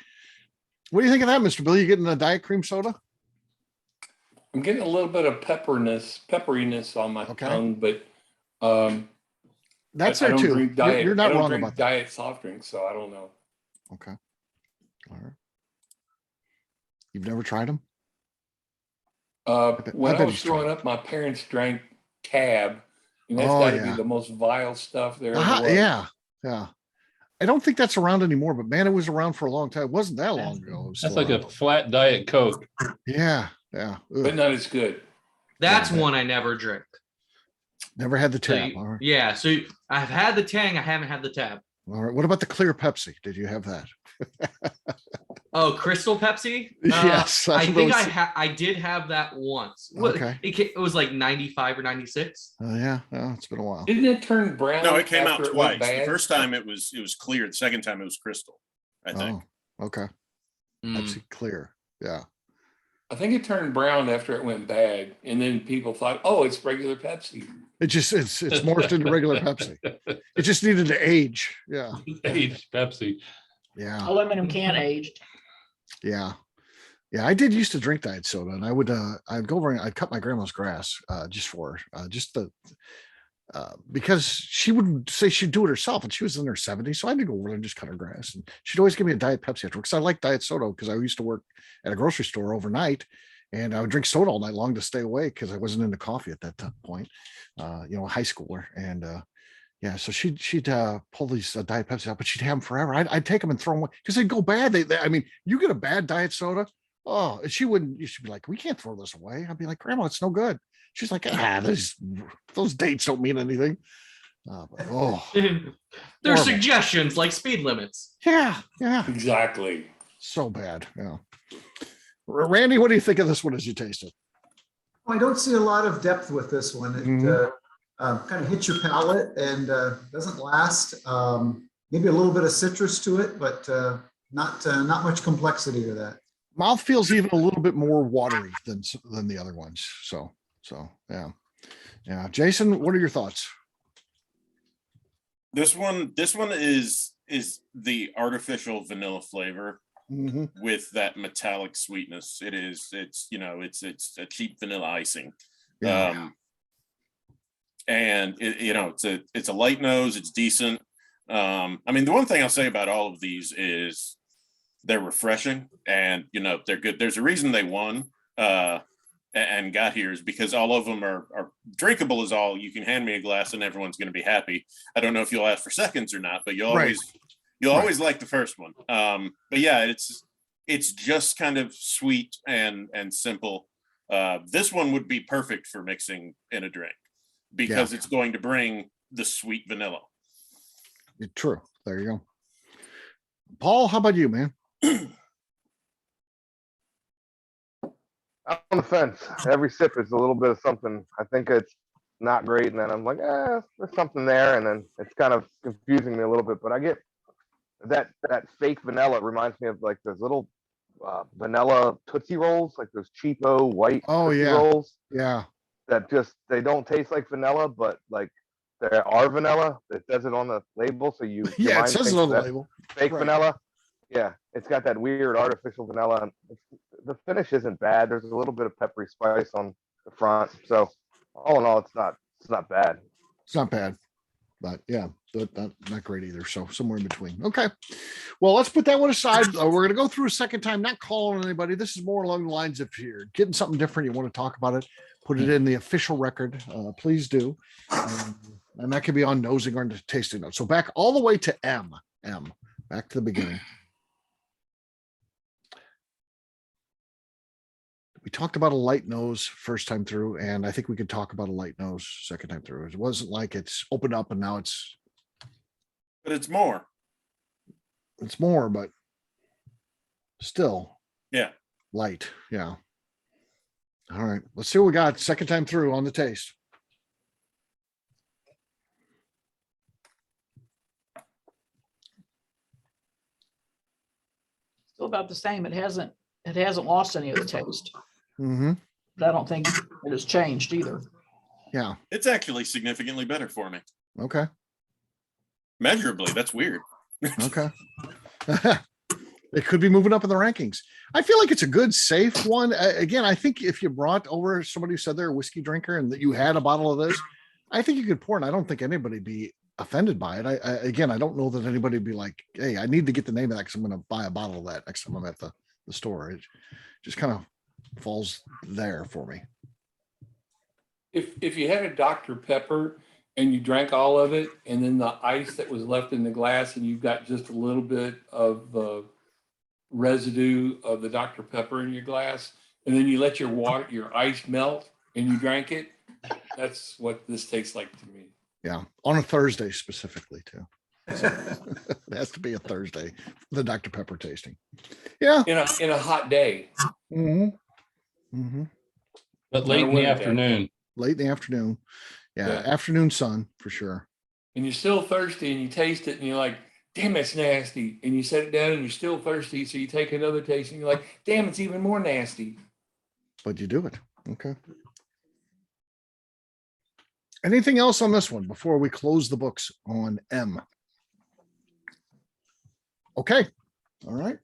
What do you think of that, Mr. Bill? You getting a diet cream soda? I'm getting a little bit of pepperiness on my Okay. tongue, but That's I there don't too. drink You're, diet. you're I not don't wrong drink about that. diet soft drinks, so I don't know. Okay. All right. You've never tried them? When I I bet was he's growing tried. up, my parents drank Cab, and that's Oh, got to yeah. be the most vile stuff there ever Uh-huh, was. yeah. Yeah. I don't think that's around anymore, but man, it was around for a long time. It wasn't that long ago. It was That's still like a around. flat Diet Coke. Yeah. Yeah. Ugh. But not as good. That's Yeah. one I never drink. Never had the So tab. you- All right. yeah. So I've had the tang. I haven't had the tab. All right. What about the clear Pepsi? Did you have that? Oh, Crystal Pepsi. Yes, I that's think what I was- I did have that once. What- Okay. It was like 95 or 96. Yeah. It's been a while. Didn't it turn brown? No, it came out after went twice. The bad? first time it was clear. The second time it was crystal, I think. Oh, okay. Mm. Pepsi clear. Yeah. I think it turned brown after it went bad, and then people thought, "Oh, it's regular Pepsi." It's morphed into regular Pepsi. It just needed to age. Yeah. Aged Pepsi. Yeah. Aluminum can aged. Yeah. Yeah, I did used to drink diet soda, and I'd go over and I'd cut my grandma's grass just for her, just the because she would say she'd do it herself, and she was in her 70s, so I had to go over there and just cut her grass. And she'd always give me a diet Pepsi after, because I like diet soda, because I used to work at a grocery store overnight, and I would drink soda all night long to stay awake, because I wasn't into coffee at that point, high schooler. And yeah, so she'd pull these diet Pepsi out, but she'd have them forever. I'd take them and throw them away because they'd go bad. I mean, you get a bad diet soda, oh, and she'd be like, we can't throw this away. I'd be like, Grandma, it's no good. She's like, those dates don't mean anything. There's horrible. suggestions like speed limits. Yeah. Exactly. So bad. Yeah. Randy, what do you think of this one as you taste it? I don't see a lot of depth with this one. It kind of hits your palate and doesn't last. Maybe a little bit of citrus to it, but not much complexity to that. Mouth feels even a little bit more watery than the other ones. So yeah. Jason, what are your thoughts? This one is the artificial vanilla flavor with that metallic sweetness. It's a cheap vanilla icing. Yeah. And it's a light nose, it's decent. I mean, the one thing I'll say about all of these is they're refreshing, and they're good. There's a reason they won and got here, is because all of them are drinkable as all. You can hand me a glass and everyone's going to be happy. I don't know if you'll ask for seconds or not, but you'll always like the first one. But yeah, it's just kind of sweet and simple. This one would be perfect for mixing in a drink, because it's going to bring the sweet vanilla. True. There you go. Paul, how about you, man? I'm on the fence. Every sip is a little bit of something. I think it's not great, and then I'm like, there's something there, and then it's kind of confusing me a little bit. But I get that fake vanilla. It reminds me of like those little vanilla Tootsie Rolls, like those cheapo white Tootsie Rolls. Yeah. That they don't taste like vanilla, but like they are vanilla. It says it on the label, so you it says it on the label. Fake vanilla. Yeah, it's got that weird artificial vanilla. The finish isn't bad. There's a little bit of peppery spice on the front. So all in all, it's not bad. It's not bad, but yeah, not great either. So somewhere in between. Okay. Well, let's put that one aside. We're going to go through a second time, not calling anybody. This is more along the lines of, you're getting something different, you want to talk about it, put it in the official record. Please do. And that could be on nosing or tasting notes. So back all the way to M, back to the beginning. We talked about a light nose first time through, and I think we could talk about a light nose second time through. It wasn't like it's opened up and now it's. But it's more. It's more, but still. Yeah. Light. Yeah. All right. Let's see what we got second time through on the taste. Still about the same. It hasn't lost any of the taste. But I don't think it has changed either. Yeah. It's actually significantly better for me. Okay. Measurably. That's weird. Okay. It could be moving up in the rankings. I feel like it's a good, safe one. Again, I think if you brought over somebody who said they're a whiskey drinker and that you had a bottle of this, I think you could pour it. And I don't think anybody be offended by it. I don't know that anybody would be like, hey, I need to get the name of that because I'm going to buy a bottle of that next time I'm at the store. It just kind of falls there for me. If you had a Dr. Pepper and you drank all of it, and then the ice that was left in the glass, and you've got just a little bit of residue of the Dr. Pepper in your glass, and then you let your ice melt and you drank it, that's what this tastes like to me. Yeah. On a Thursday specifically too. So, it has to be a Thursday, the Dr. Pepper tasting. Yeah. In a hot day. But late in the afternoon. Late in the afternoon. Yeah. Afternoon sun for sure. And you're still thirsty and you taste it and you're like, damn, it's nasty. And you set it down and you're still thirsty. So you take another taste and you're like, damn, it's even more nasty. But you do it. Okay. Anything else on this one before we close the books on M? Okay. All right.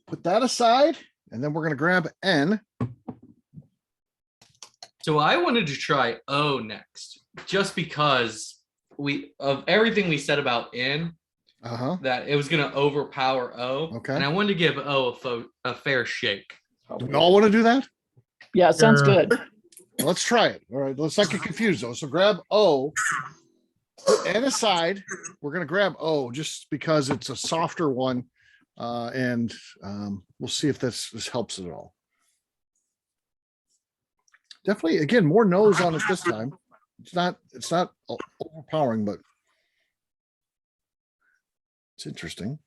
Put that aside. And then we're going to grab N. So I wanted to try O next, just because of everything we said about N, that it was going to overpower O. Okay. And I wanted to give O a fair shake. Do we all want to do that? Yeah, it sounds Sure. good. Let's try it. All right. Let's not get confused though. So grab O. Put N aside. We're going to grab O just because it's a softer one. And we'll see if this helps at all. Definitely, again, more nose on it this time. It's not overpowering, but it's interesting.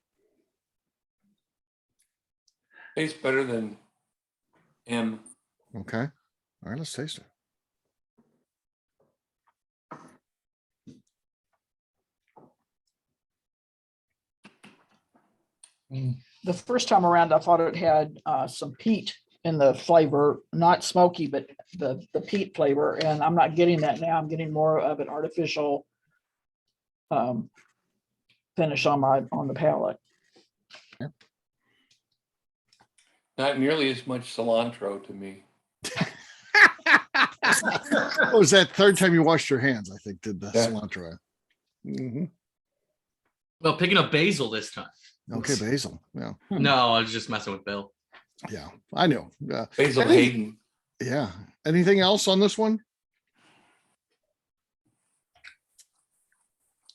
Tastes better than M. Okay. All right, let's taste it. The first time around, I thought it had some peat in the flavor, not smoky, but the peat flavor. And I'm not getting that now. I'm getting more of an artificial finish on the palate. Not nearly as much cilantro to me. What was that third time you washed your hands? I think did the Yeah. cilantro. Mhm. Well, picking up basil this time. Okay, basil. Yeah, No, I was just messing with Bill. yeah, I know. Basil I think- Hayden. Yeah. Anything else on this one?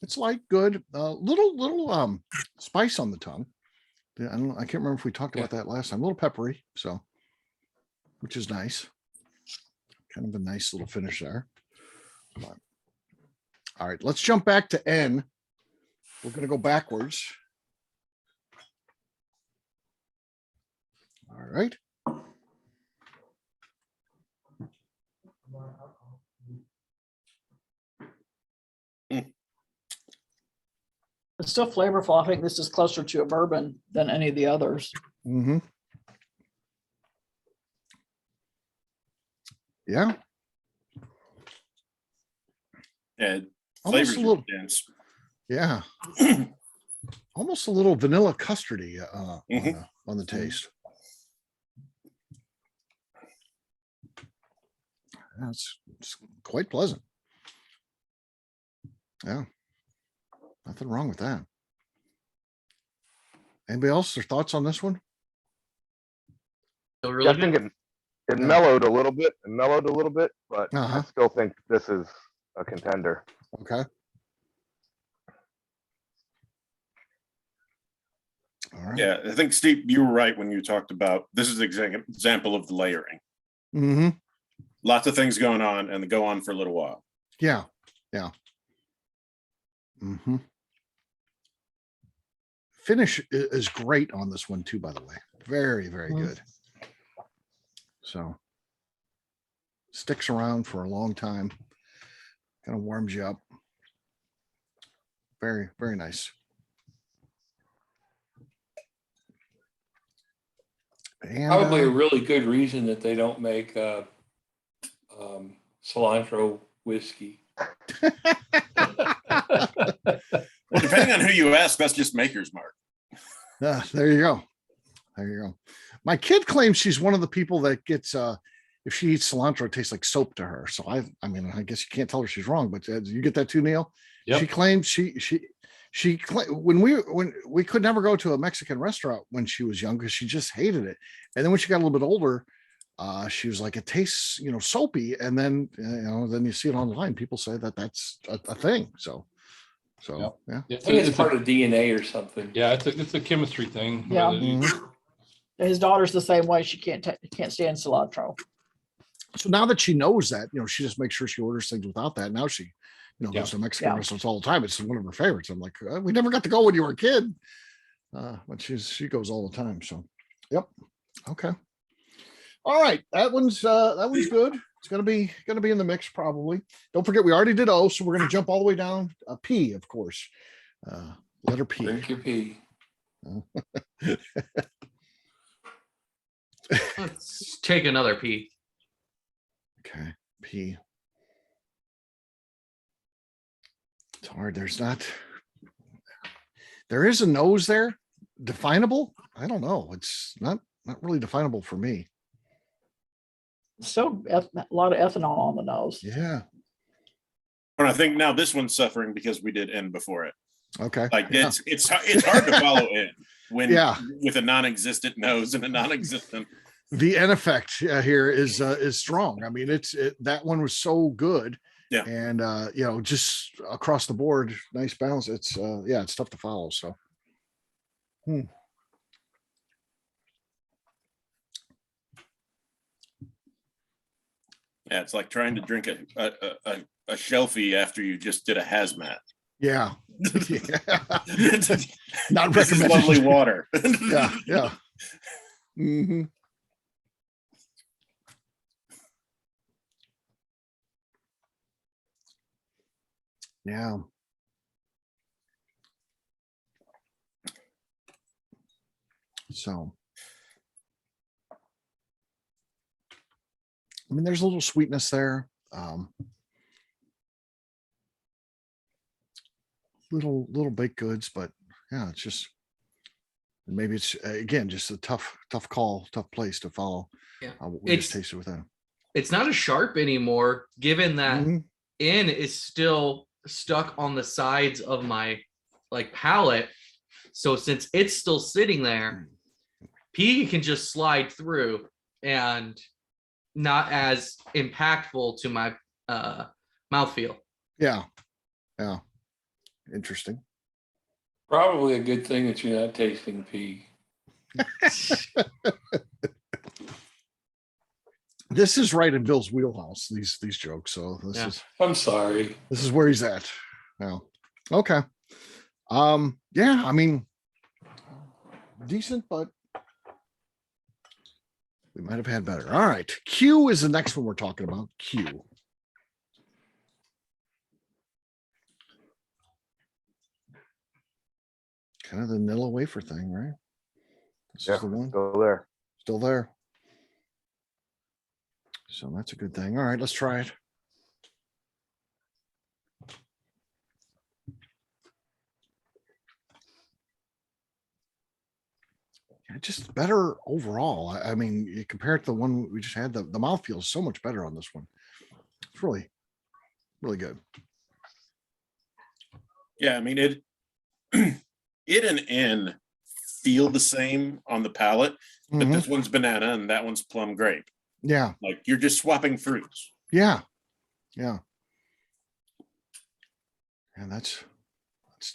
It's light, good. Little spice on the tongue. Yeah, I can't remember if we talked about that last time. A little peppery, so which is nice. Kind of a nice little finish there. But, all right, let's jump back to N. We're gonna go backwards. All right. It's still flavorful. I think this is closer to a bourbon than any of the others. Mm-hmm. Yeah. Yeah, Almost flavors a are little, dense. yeah. Almost a little vanilla custardy on the taste. Yeah, it's quite pleasant. Yeah. Nothing wrong with that. Anybody else, their thoughts on this one? So Yeah, really I think good. it Yeah. mellowed a little bit, but I Uh-huh. still think this is a contender. Okay. All right. Yeah, I think Steve, you were right when you talked about this is an example of the layering. Mm-hmm. Lots of things going on and they go on for a little while. Yeah. Yeah. Mm-hmm. Finish is great on this one too, by the way. Very, very good. So sticks around for a long time. Kind of warms you up. Very, very nice. And Probably a really good reason that they don't make cilantro whiskey. Well, depending on who you ask, that's just maker's mark. there you go. There you go. My kid claims she's one of the people that gets if she eats cilantro, it tastes like soap to her. So I mean, I guess you can't tell her she's wrong, but you get that too, Neil? Yep. She claims when we could never go to a Mexican restaurant when she was young because she just hated it. And then when she got a little bit older, she was like, it tastes, soapy. And then, then you see it online. People say that that's a thing. So Yep. yeah. I think it's part of DNA or something. Yeah, it's a chemistry thing. Yeah. whether you- Mhm. His daughter's the same way. She can't stand cilantro. So now that she knows that, she just makes sure she orders things without that. Now she, Yeah. goes to Mexican Yeah. restaurants all the time. It's one of her favorites. I'm like, we never got to go when you were a kid. But she goes all the time. So, yep. Okay. All right. That one's good. It's gonna be in the mix probably. Don't forget we already did O, so we're gonna jump all the way down. P, of course. Letter P. Drink your pee. Let's take another P. Okay. P. It's hard. There is a nose there. Definable. I don't know. It's not not really definable for me. So a lot of ethanol on the nose. Yeah. And I think now this one's suffering because we did N before it. Okay. Like Yeah. it's hard to follow N when Yeah. with a non-existent nose and a non-existent. The N effect here is strong. I mean, that one was so good. Yeah. And you know, just across the board, nice balance. It's it's tough to follow. So. Yeah, it's like trying to drink a shelfie after you just did a hazmat. Yeah. Yeah. Not This is recommended. lovely water. Yeah. Yeah. Mm-hmm. Yeah. So, I mean, there's a little sweetness there. Little baked goods, but yeah, it's just maybe it's again just a tough call, tough place to follow. Yeah. What we just tasted with that. It's not as sharp anymore, given that Mhm. N is still stuck on the sides of my like palate. So since it's still sitting there, P can just slide through and not as impactful to my mouthfeel. Yeah. Yeah. Interesting. Probably a good thing that you're not tasting pee. This is right in Bill's wheelhouse, these jokes. So I'm sorry. this is where he's at. Yeah. Okay. Yeah, I mean, decent, but we might have had better. All right. Q is the next one we're talking about. Q. Kind of the Nilla wafer thing, right? This Yeah, is the one. still there. Still there. So that's a good thing. All right, let's try it. Yeah, just better overall. I mean, you compare it to the one we just had, the mouth feels so much better on this one. It's really, really good. Yeah, I mean it and N feel the same on the palate, but Mhm. this one's banana and that one's plum grape. Yeah. Like you're just swapping fruits. Yeah. Yeah. And that's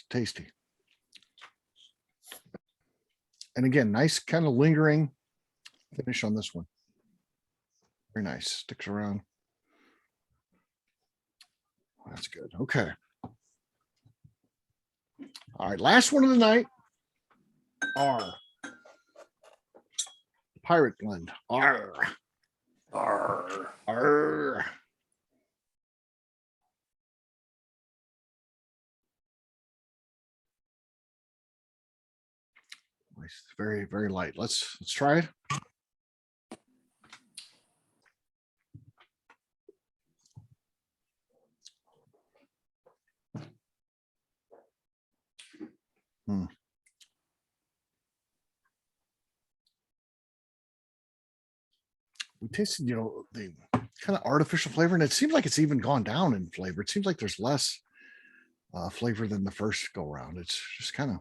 tasty. And again, nice kind of lingering finish on this one. Very nice. Sticks around. That's good. Okay. All right. Last one of the night. R. Pirate blend. R. Arr. R. Nice. Very, very light. Let's try it. We tasted, you know, the kind of artificial flavor, and it seems like it's even gone down in flavor. It seems like there's less flavor than the first go around. It's just kind of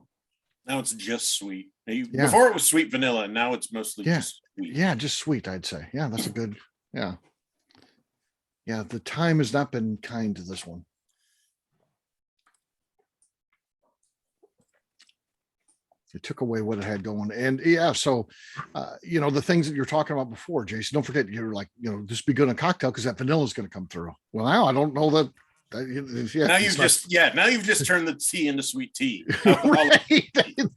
Now it's just sweet. Yeah. Before it was sweet vanilla, and now it's mostly Yeah. just sweet. just sweet, I'd say. Yeah, that's a good, yeah. Yeah, the time has not been kind to this one. It took away what it had going. And yeah, so, you know, the things that you're talking about before, Jason, don't forget, you're like, you know, just be good in a cocktail because that vanilla is going to come through. Well, now I don't know that. Yeah, Now you've just turned the tea into sweet tea. Right.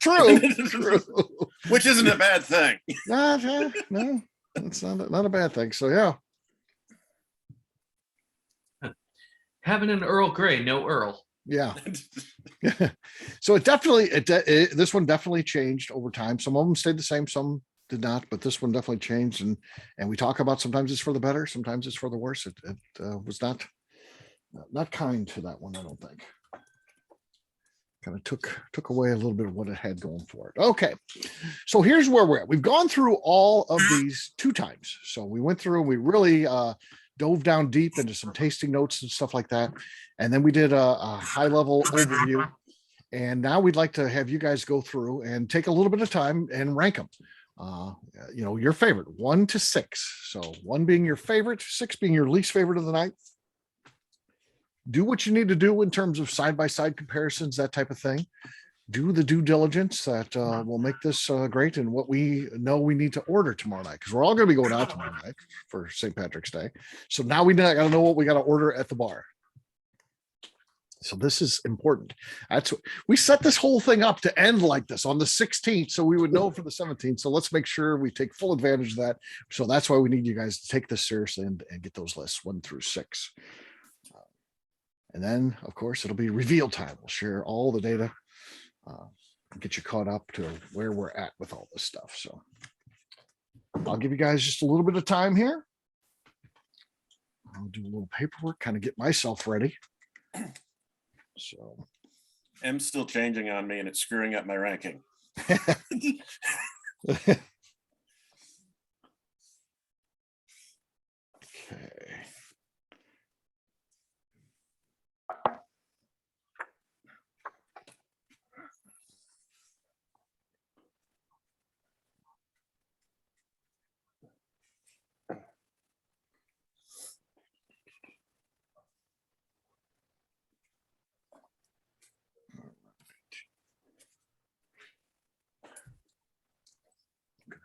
True. True. Which isn't a bad thing. No, it's not a bad thing. So yeah. Having an Earl Grey, no Earl. Yeah. So this one definitely changed over time. Some of them stayed the same, some did not, but this one definitely changed. And we talk about sometimes it's for the better, sometimes it's for the worse. It was not kind to that one, I don't think. kind of took away a little bit of what it had going for it. Okay, so here's where we're at. We've gone through all of these 2 times. So we went through and we really dove down deep into some tasting notes and stuff like that. And then we did a high level overview. And now we'd like to have you guys go through and take a little bit of time and rank them. Your favorite 1 to 6. So 1 being your favorite, 6 being your least favorite of the night. Do what you need to do in terms of side-by-side comparisons, that type of thing. Do the due diligence that will make this great and what we know we need to order tomorrow night, because we're all going to be going out tomorrow night for St. Patrick's Day. So now we got to know what we got to order at the bar. So this is important. We set this whole thing up to end like this on the 16th, so we would know for the 17th. So let's make sure we take full advantage of that. So that's why we need you guys to take this seriously and get those lists 1 through 6. And then, of course, it'll be reveal time. We'll share all the data, get you caught up to where we're at with all this stuff. So I'll give you guys just a little bit of time here. I'll do a little paperwork, kind of get myself ready. So M's still changing on me and it's screwing up my ranking. Okay.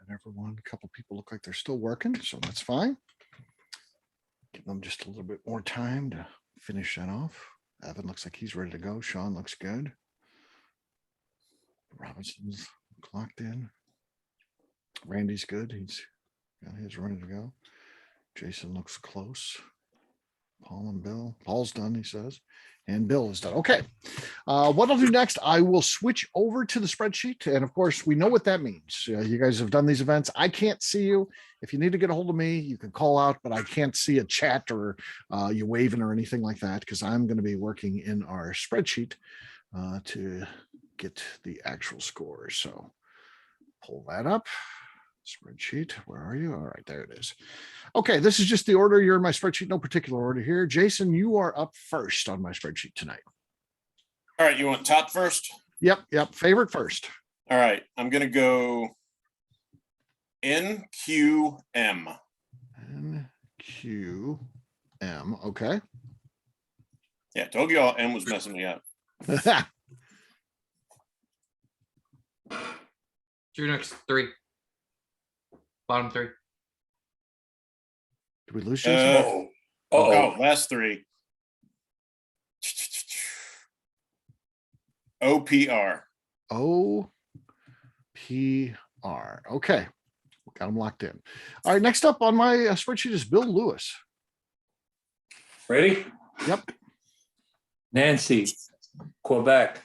Everyone, a couple people look like they're still working, so that's fine. Give them just a little bit more time to finish that off. Evan looks like he's ready to go. Sean looks good. Robinson's clocked in. Randy's good. He's got his ready to go. Jason looks close. Paul and Bill. Paul's done, he says. And Bill is done. Okay. What I'll do next, I will switch over to the spreadsheet. And of course, we know what that means. You guys have done these events. I can't see you. If you need to get a hold of me, you can call out, but I can't see a chat or you waving or anything like that, because I'm going to be working in our spreadsheet to get the actual scores. So pull that up. Spreadsheet, where are you? All right, there it is. Okay, this is just the order. You're in my spreadsheet, no particular order here. Jason, you are up first on my spreadsheet tonight. All right, you want top first? Yep. Favorite first. All right, I'm gonna go NQM. NQM. Okay. Yeah, told you all M was messing me up. Your next 3. Bottom 3. Did we lose Jason? Last 3. OPR. OPR. Okay. Got them locked in. All right. Next up on my spreadsheet is Bill Lewis. Ready? Yep. Nancy, Quebec,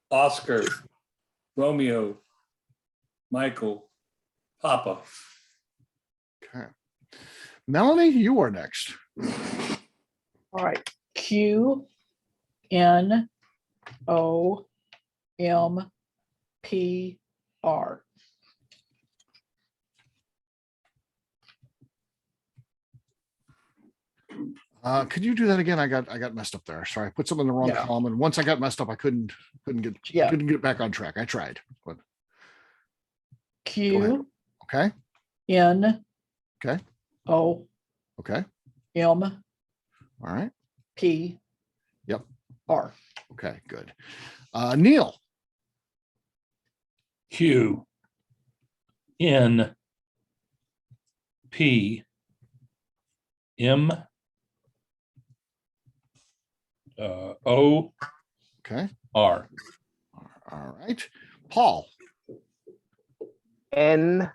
Oscar, Romeo, Michael, Papa. Okay. Melanie, you are next. All right. Q N O M P R. Could you do that again? I got messed up there. Sorry, I put something in the wrong column, and once I got messed up, I couldn't get back on track. I tried, but Q okay. N Okay. O Okay. M All right. P Yep. R. Okay, good. Neil. Q N P M O Okay. R. All right. Paul. NQPOMR.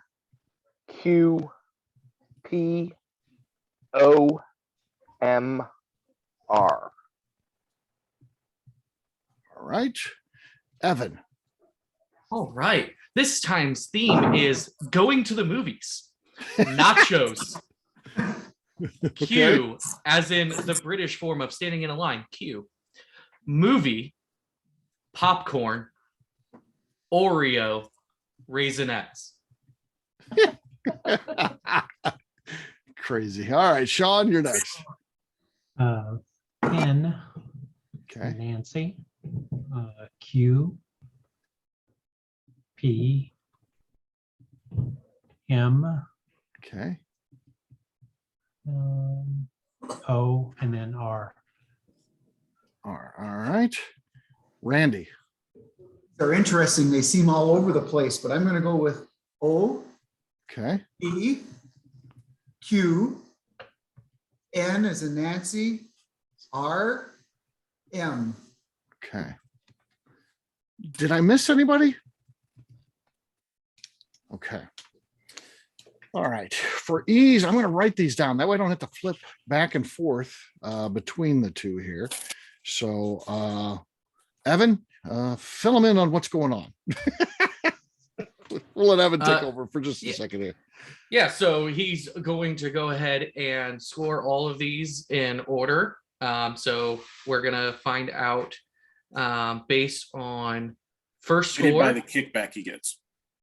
All right. Evan. All right. This time's theme is going to the movies. Nachos. Q, as in the British form of standing in a line. Q. Movie. popcorn, Oreo, Raisinets. Crazy. All right, Sean, you're next. N, Okay. Nancy, Q, P, M, Okay. O, and then R. All right. Randy. They're interesting. They seem all over the place, but I'm going to go with O, Okay. P, Q, N as in Nancy, R, M. Okay. Did I miss anybody? Okay. All right. For ease, I'm going to write these down. That way I don't have to flip back and forth between the two here. So, Evan, fill them in on what's going on. We'll let Evan take over for just a second here. Yeah, so he's going to go ahead and score all of these in order. So we're gonna find out based on first score by the kickback he gets.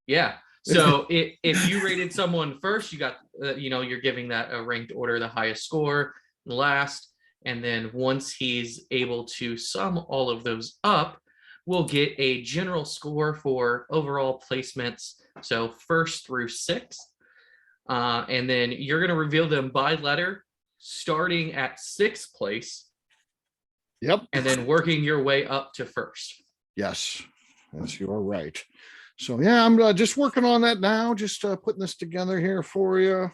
Yeah. So if you rated someone first, you got you're giving that a ranked order, the highest score, last, and then once he's able to sum all of those up, we'll get a general score for overall placements. So first through sixth. And then you're going to reveal them by letter, starting at sixth place. Yep. And then working your way up to first. Yes, you are right. So yeah, I'm just working on that now, just putting this together here for you.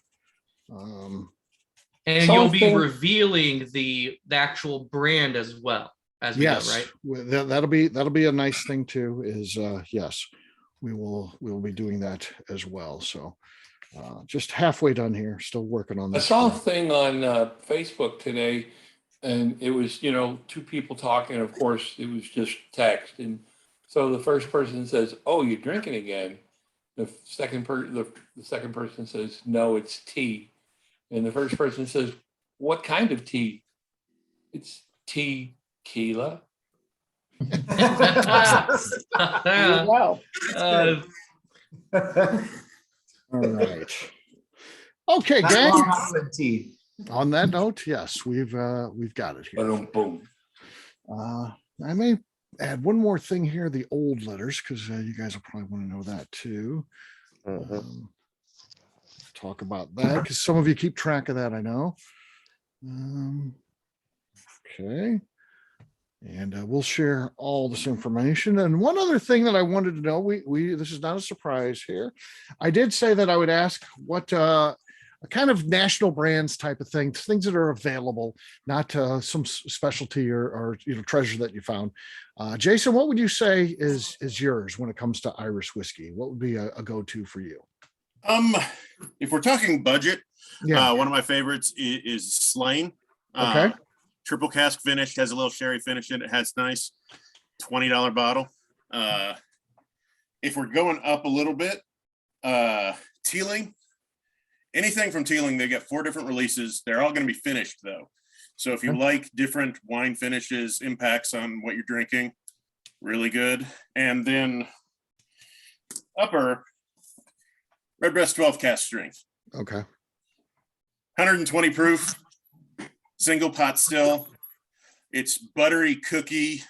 And you'll be revealing the actual brand as well as we go, right? That'll be a nice thing too, is yes, we will be doing that as well. So just halfway done here, still working on this. I saw a thing on Facebook today, and it was, two people talking. Of course, it was just text. And so the first person says, "Oh, you're drinking again." The second person says, "No, it's tea." And the first person says, "What kind of tea?" "It's tequila." Wow. All right. Okay, That's gang. Long Island tea. On that note, yes, we've got it here. Boom, boom. I may add one more thing here, the old letters, because you guys will probably want to know that too. Talk about that because some of you keep track of that, I know. Okay. And we'll share all this information. And one other thing that I wanted to know, this is not a surprise here. I did say that I would ask what a kind of national brands type of things that are available, not some specialty or treasure that you found. Jason, what would you say is yours when it comes to Irish whiskey? What would be a go-to for you? If we're talking budget, Yeah. one of my favorites is Slane. Okay. Triple cask finished, has a little sherry finish in it. Has nice $20 bottle. If we're going up a little bit, Teeling, anything from Teeling, they got 4 different releases. They're all going to be finished though. So if you like different wine finishes, impacts on what you're drinking, really good. And then upper, Redbreast 12 cask strength. Okay. 120 proof, single pot still. It's buttery cookie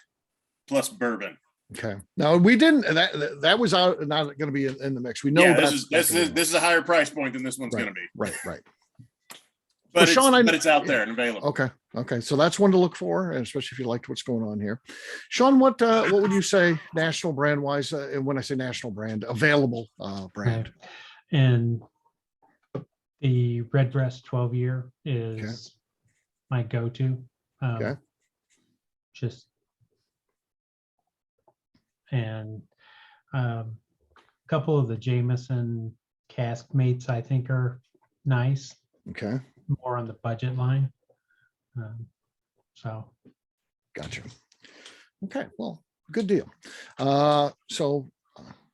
plus bourbon. Okay. Now we didn't. That was not going to be in the mix. We know this is a higher price point than this one's going to be. Right. But, Sean, but it's out there and available. Okay. So that's one to look for, and especially if you liked what's going on here. Sean, what would you say national brand wise? And when I say national brand, available brand. And the Redbreast 12 year is my go-to. Okay. And a couple of the Jameson cask mates I think are nice. Okay. More on the budget line. So. Gotcha. Okay. Well, good deal. So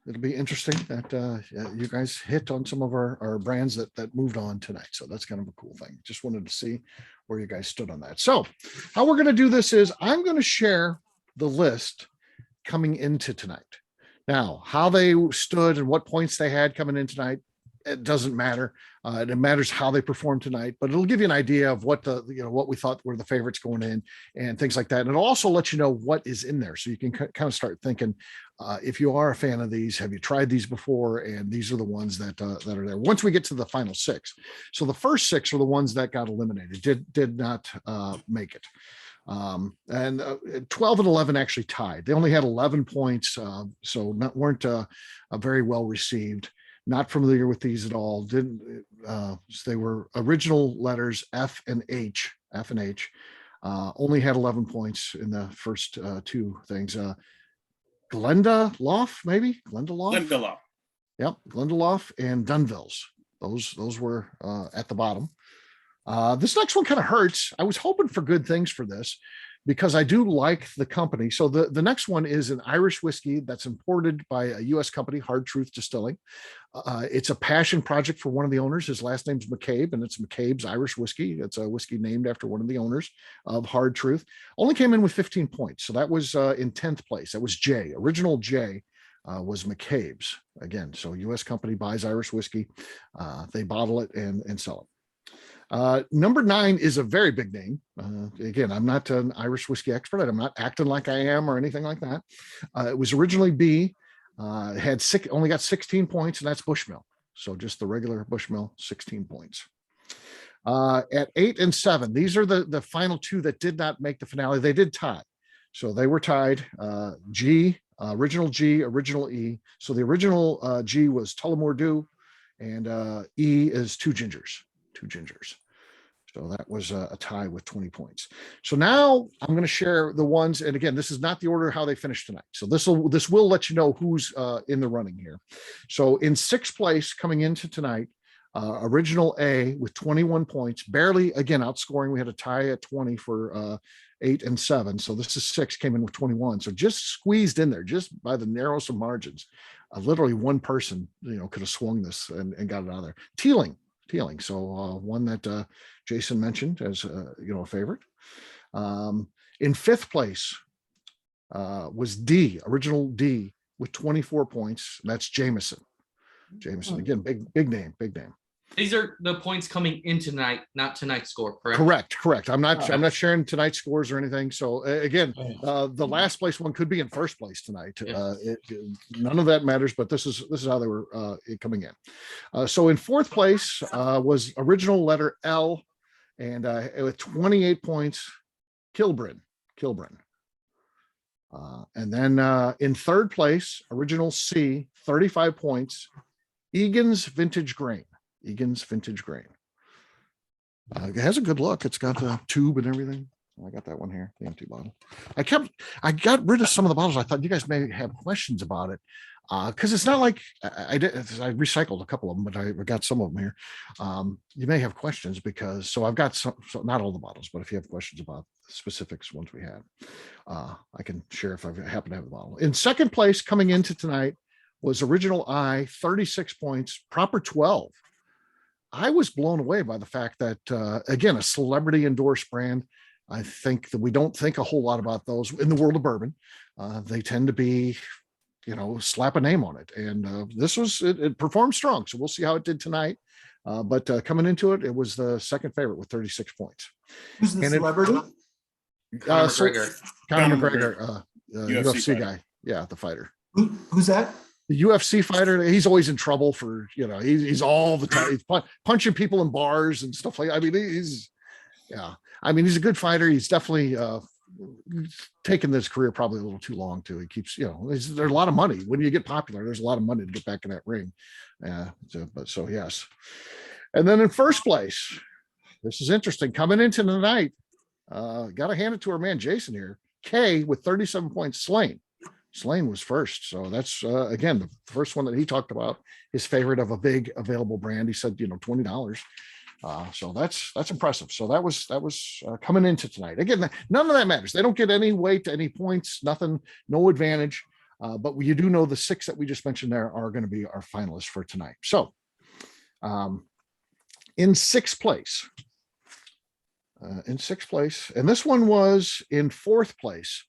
it'll be interesting that you guys hit on some of our brands that moved on tonight. So that's kind of a cool thing. Just wanted to see where you guys stood on that. So how we're going to do this is I'm going to share the list coming into tonight. Now, how they stood and what points they had coming in tonight, it doesn't matter. It matters how they perform tonight, but it'll give you an idea of what what we thought were the favorites going in and things like that. And it'll also let you know what is in there, so you can kind of start thinking, if you are a fan of these, have you tried these before? And these are the ones that are there. Once we get to the final 6, so the first 6 are the ones that got eliminated, did not make it. And 12 and 11 actually tied. They only had 11 points, so weren't very well received. Not familiar with these at all. They were original letters F and H. Only had 11 points in the first 2 things. Glendalough, maybe Glendalough. Yep, Glendalough and Dunvilles. Those were at the bottom. This next one kind of hurts. I was hoping for good things for this because I do like the company. So the next one is an Irish whiskey that's imported by a U.S. company, Hard Truth Distilling. It's a passion project for one of the owners. His last name's McCabe, and it's McCabe's Irish whiskey. It's a whiskey named after one of the owners of Hard Truth. Only came in with 15 points. So that was in 10th place. That was J. Original J was McCabe's. Again, so U.S. company buys Irish whiskey. They bottle it and sell it. Number 9 is a very big name. Again, I'm not an Irish whiskey expert. I'm not acting like I am or anything like that. It was originally B. Only got 16 points, and that's Bushmill. So just the regular Bushmill, 16 points. At 8 and 7, these are the final 2 that did not make the finale. They did tie. So they were tied. G, original G, original E. So the original G was Tullamore Dew, and E is Two Gingers. So that was a tie with 20 points. So now I'm going to share the ones, and again, this is not the order how they finished tonight. So this will let you know who's in the running here. So in 6th place coming into tonight, original A with 21 points, barely again outscoring. We had a tie at 20 for 8 and 7. So this is 6, came in with 21. So just squeezed in there, just by the narrowest of margins. Literally one person, could have swung this and got it out of there. Teeling. So one that Jason mentioned as a favorite. In 5th place was D, original D, with 24 points. That's Jameson. Again, big name. These are the points coming in tonight, not tonight's score, correct? Correct. I'm not sharing tonight's scores or anything. So again, the last place one could be in 1st place tonight. None of that matters, but this is how they were coming in. So in 4th place was original letter L, and with 28 points, Kilbrin. And then in 3rd place, original C, 35 points, Egan's Vintage Grain. It has a good look. It's got the tube and everything. I got that one here, the empty bottle. I got rid of some of the bottles. I thought you guys may have questions about it. Because it's not like I recycled a couple of them, but I got some of them here. You may have questions so I've got some, so not all the bottles, but if you have questions about the specifics ones we had, I can share if I happen to have the bottle. In 2nd place coming into tonight was original I, 36 points, proper 12. I was blown away by the fact that, again, a celebrity endorsed brand. I think that we don't think a whole lot about those in the world of bourbon. They tend to be, slap a name on it. And it performed strong. So we'll see how it did tonight. But coming into it, it was the 2nd favorite with 36 points. Who's the celebrity? Conor McGregor. Conor McGregor, UFC guy. Yeah, the fighter. Who's that? The UFC fighter. He's always in trouble for, he's all the time. He's punching people in bars and stuff like that. I mean, he's a good fighter. He's definitely taken this career probably a little too long too. He keeps, there's a lot of money. When you get popular, there's a lot of money to get back in that ring. So yes. And then in 1st place, this is interesting. Coming into the night, got to hand it to our man, Jason here. K with 37 points, Slane was 1st. So that's, again, the first one that he talked about, his favorite of a big available brand. He said, $20. So that's impressive. So that was coming into tonight. Again, none of that matters. They don't get any weight, any points, nothing, no advantage. But you do know the 6 that we just mentioned there are going to be our finalists for tonight. So in 6th place, and this one was in 4th place,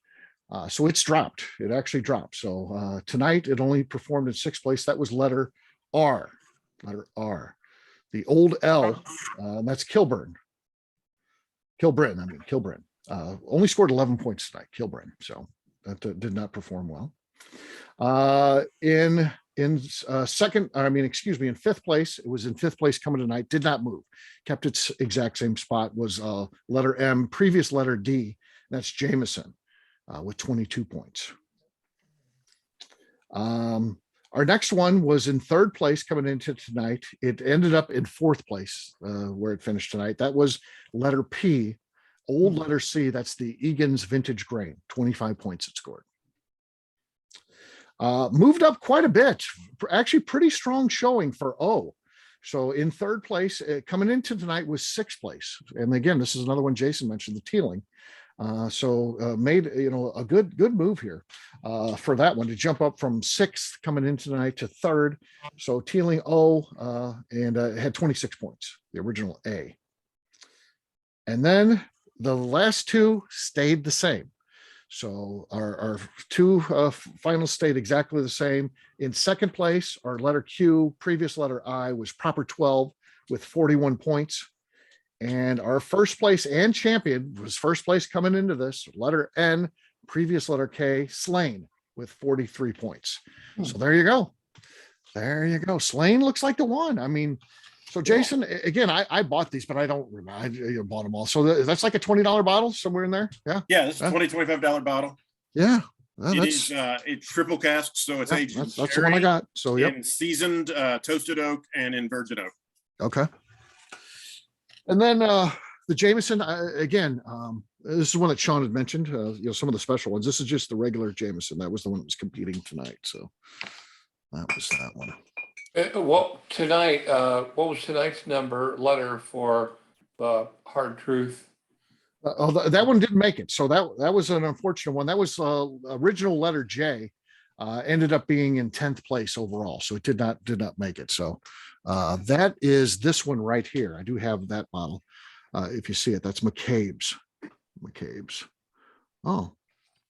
So it's dropped. It actually dropped. So tonight it only performed in sixth place. That was letter R. Letter R. The old L, that's Kilburn. Kilburn. Only scored 11 points tonight, Kilburn. So that did not perform well. In fifth place, it was in fifth place coming tonight, did not move, kept its exact same spot, was letter M, previous letter D, that's Jameson with 22 points. Our next one was in third place coming into tonight. It ended up in fourth place where it finished tonight. That was letter P, old letter C, that's the Egan's Vintage Grain, 25 points it scored. Moved up quite a bit, actually pretty strong showing for O. So in third place, coming into tonight was sixth place. And again, this is another one Jason mentioned, the Teeling. Made a good move here for that one to jump up from sixth coming into tonight to third. So Teeling O and had 26 points, the original A. And then the last two stayed the same. So our two finals stayed exactly the same. In second place, our letter Q, previous letter I, was proper 12 with 41 points. And our first place and champion was first place coming into this, letter N, previous letter K, Slane with 43 points. So there you go. There you go. Slane looks like the one. I mean, so Jason, again, I bought these, but I don't remember. I bought them all. So that's like a $20 bottle somewhere in there. Yeah. Yeah, this is a $25 bottle. Yeah. It's triple cask, so it's aged. That's the one I got. So in seasoned toasted oak and in virgin oak. Okay. And then the Jameson, again, this is one that Sean had mentioned, some of the special ones. This is just the regular Jameson. That was the one that was competing tonight. So that was that one. What was tonight's letter for the Hard Truth? That one didn't make it. So that was an unfortunate one. That was original letter J, ended up being in 10th place overall. So it did not make it. So that is this one right here. I do have that bottle. If you see it, that's McCabe's. Oh,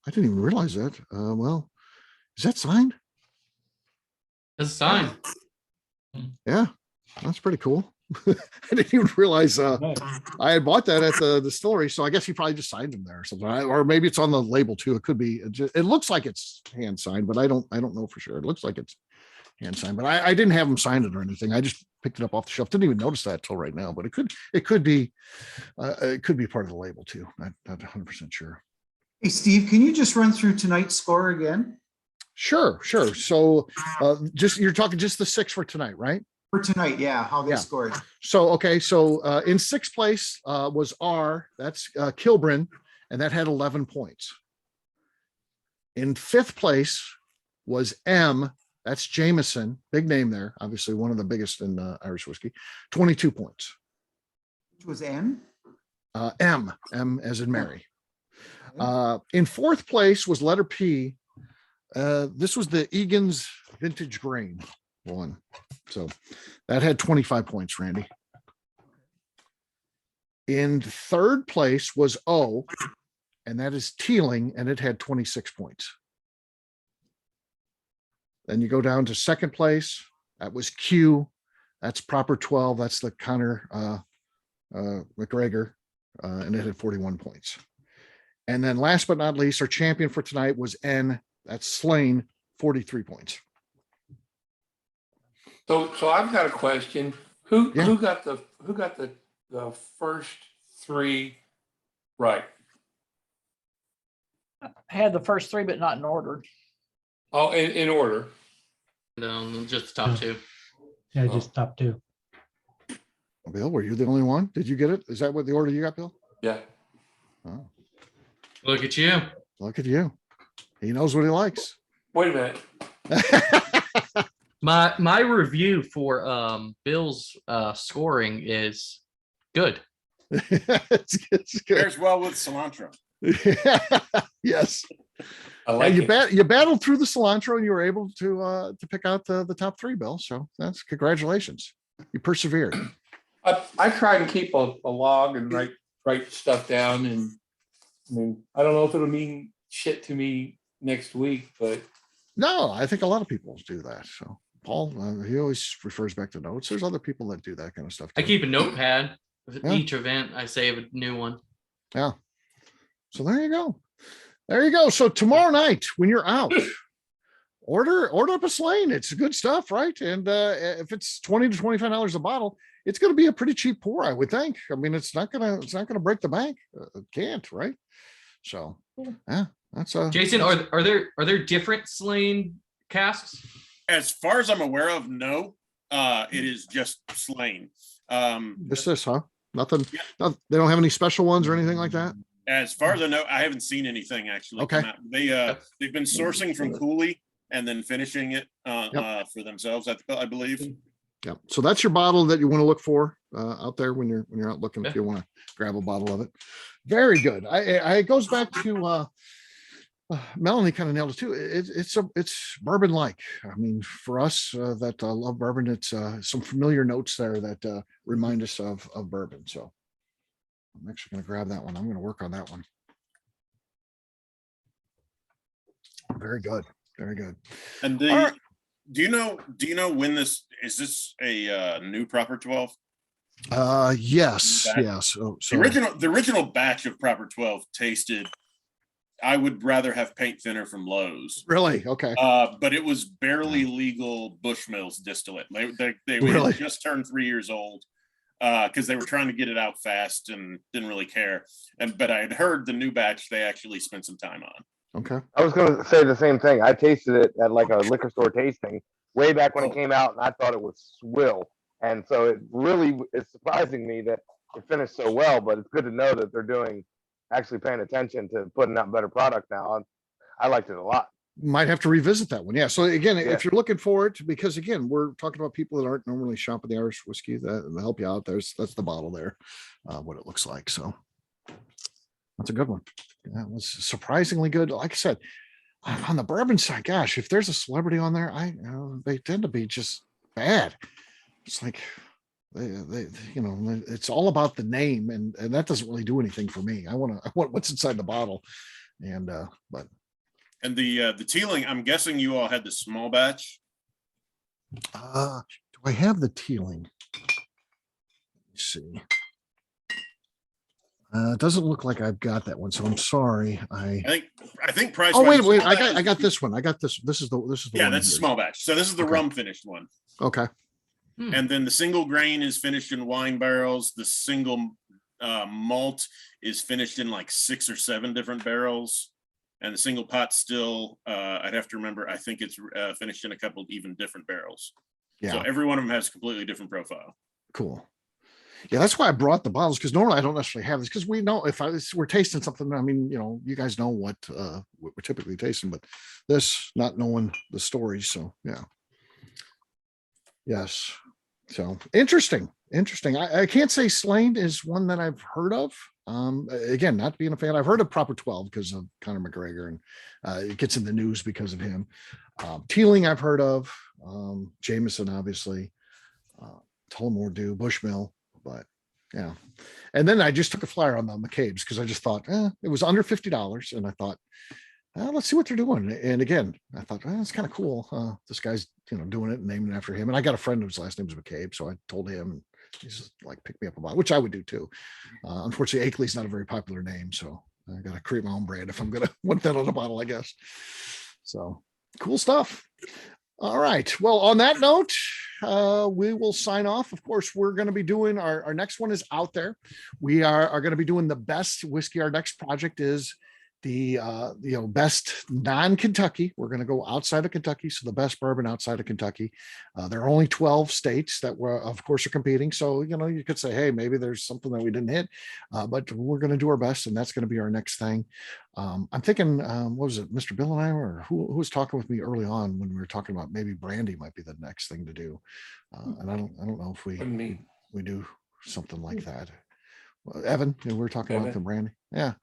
I didn't even realize that. Well, is that signed? It's signed. Yeah, that's pretty cool. I didn't even realize I had bought that at the distillery. So I guess he probably just signed them there or something. Or maybe it's on the label too. It could be. It looks like it's hand signed, but I don't know for sure. It looks like it's hand signed, but I didn't have him signed it or anything. I just picked it up off the shelf. Didn't even notice that till right now. But it could be part of the label too. Not 100% sure. Hey, Steve, can you just run through tonight's score again? Sure. So you're talking just the 6 for tonight, right? For tonight, yeah, how they scored. So, okay. So in sixth place was R, that's Kilburn, and that had 11 points. In fifth place was M, that's Jameson, big name there, obviously one of the biggest in Irish whiskey, 22 points. Which was N? M as in Mary. In fourth place was letter P. This was the Egan's Vintage Grain one. So that had 25 points, Randy. In third place was O, and that is Teeling, and it had 26 points. Then you go down to second place. That was Q. That's proper 12. That's the Connor McGregor, and it had 41 points. And then last but not least, our champion for tonight was N. That's Slane, 43 points. So I've got a question. Who got the first 3 right? I had the first 3, but not in order. Oh, in order. No, just the top 2. Yeah, just top 2. Bill, were you the only one? Did you get it? Is that what the order you got, Bill? Yeah. Oh, Look at you. look at you. He knows what he likes. Wait a minute. My review for Bill's scoring is good. it's good. Pairs well with cilantro. Yes. I like it. You battled through the cilantro and you were able to pick out the top 3, Bill. So that's congratulations. You persevered. I try and keep a log and write stuff down, and I mean, I don't know if it'll mean shipped to me next week, but No, I think a lot of people do that. So Paul, he always refers back to notes. There's other people that do that kind of stuff. I too. keep a notepad of Yeah. each event. I save a new one. Yeah. So there you go. There you go. So tomorrow night when you're out, order up a Slane. It's good stuff, right? And if it's $20 to $25 a bottle, it's going to be a pretty cheap pour, I would think. I mean, it's not gonna break the bank. It can't, right? So yeah, that's Jason, are there different Slane casks? As far as I'm aware of, no. It is just Slane. this, huh? Nothing. They don't have any special ones or anything like that. As far as I know, I haven't seen anything actually. Okay. come out. They've been sourcing from Cooley and then finishing it for themselves, I believe. Yeah. So that's your bottle that you want to look for out there when you're out looking, if you want to grab a bottle of it. Very good. It goes back to Melanie kind of nailed it too. It's bourbon like. I mean, for us that love bourbon, it's some familiar notes there that remind us of bourbon. So I'm actually going to grab that one. I'm going to work on that one. Very good. Very good. And All right. do you know when this is a new Proper 12? Yes. Back. Yes. So The original batch of Proper 12 tasted, I would rather have paint thinner from Lowe's. Really? Okay. But it was barely legal Bushmill's distillate. They Really? just turned 3 years old because they were trying to get it out fast and didn't really care. But I had heard the new batch they actually spent some time on. Okay. I was going to say the same thing. I tasted it at like a liquor store tasting way back when it came out, and I thought it was swill. And so it really is surprising me that it finished so well, but it's good to know that they're actually paying attention to putting out better product now. I liked it a lot. Might have to revisit that one. Yeah. So again, Yeah. if you're looking for it, because again, we're talking about people that aren't normally shopping the Irish whiskey, that help you out. That's the bottle there, what it looks like. So that's a good one. That was surprisingly good. Like I said, on the bourbon side, gosh, if there's a celebrity on there, they tend to be just bad. It's like they it's all about the name, and that doesn't really do anything for me. I want what's inside the bottle, and but. And the Teeling, I'm guessing you all had the small batch. Do I have the Teeling? Let's see. It doesn't look like I've got that one, so I'm sorry. I think price. Oh, wait. I got this one. I got this. This is the Yeah, one that's a here. small batch. So this is the Okay. rum finished one. Okay. And then the single grain is finished in wine barrels. The single malt is finished in like 6 or 7 different barrels. And the single pot still, I'd have to remember, I think it's finished in a couple even different barrels. Yeah. So every one of them has a completely different profile. Cool. Yeah, that's why I brought the bottles, because normally I don't necessarily have this, because we know if we're tasting something. I mean, you guys know what we're typically tasting, but this, not knowing the story. So yeah. Yes. So interesting. I can't say Slane is one that I've heard of. Again, not being a fan. I've heard of Proper 12 because of Conor McGregor, and it gets in the news because of him. Teeling I've heard of. Jameson, obviously. Tullamore Dew, Bushmill, but yeah. And then I just took a flyer on the McCabe's because I just thought it was under $50, and I thought, let's see what they're doing. And again, I thought it's kind of cool. This guy's doing it and naming it after him. And I got a friend whose last name is McCabe, so I told him, and he's just like, pick me up a bottle, which I would do too. Unfortunately, Akley's not a very popular name, so I got to create my own brand if I'm gonna want that on a bottle, I guess. So cool stuff. All right. Well, on that note, we will sign off. Of course, we're going to be doing our next one is out there. We are going to be doing the best whiskey. Our next project is the best non-Kentucky. We're going to go outside of Kentucky, so the best bourbon outside of Kentucky. There are only 12 states that were, of course, are competing. So you could say, hey, maybe there's something that we didn't hit, but we're going to do our best, and that's going to be our next thing. I'm thinking, what was it, Mr. Bill and I, or who was talking with me early on when we were talking about maybe brandy might be the next thing to do, and I don't know if we do something like that. Evan, we were talking about the brandy. Yeah.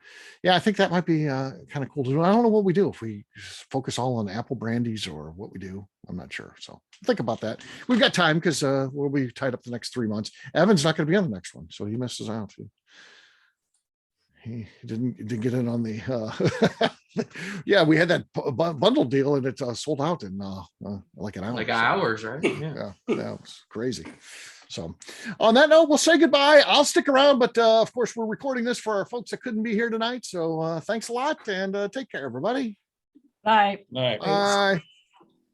I think that might be kind of cool to do. I don't know what we do, if we focus all on apple brandies or what we do. I'm not sure. So think about that. We've got time because we'll be tied up the next 3 months. Evan's not going to be on the next one, so he misses out. he didn't get in on the yeah, we had that bundle deal and it sold out in like an hour. Like So, hours, right? yeah, that was crazy. So on that note, we'll say goodbye. I'll stick around, but of course we're recording this for our folks that couldn't be here tonight. So thanks a lot and take care, everybody. Bye. All right. Bye.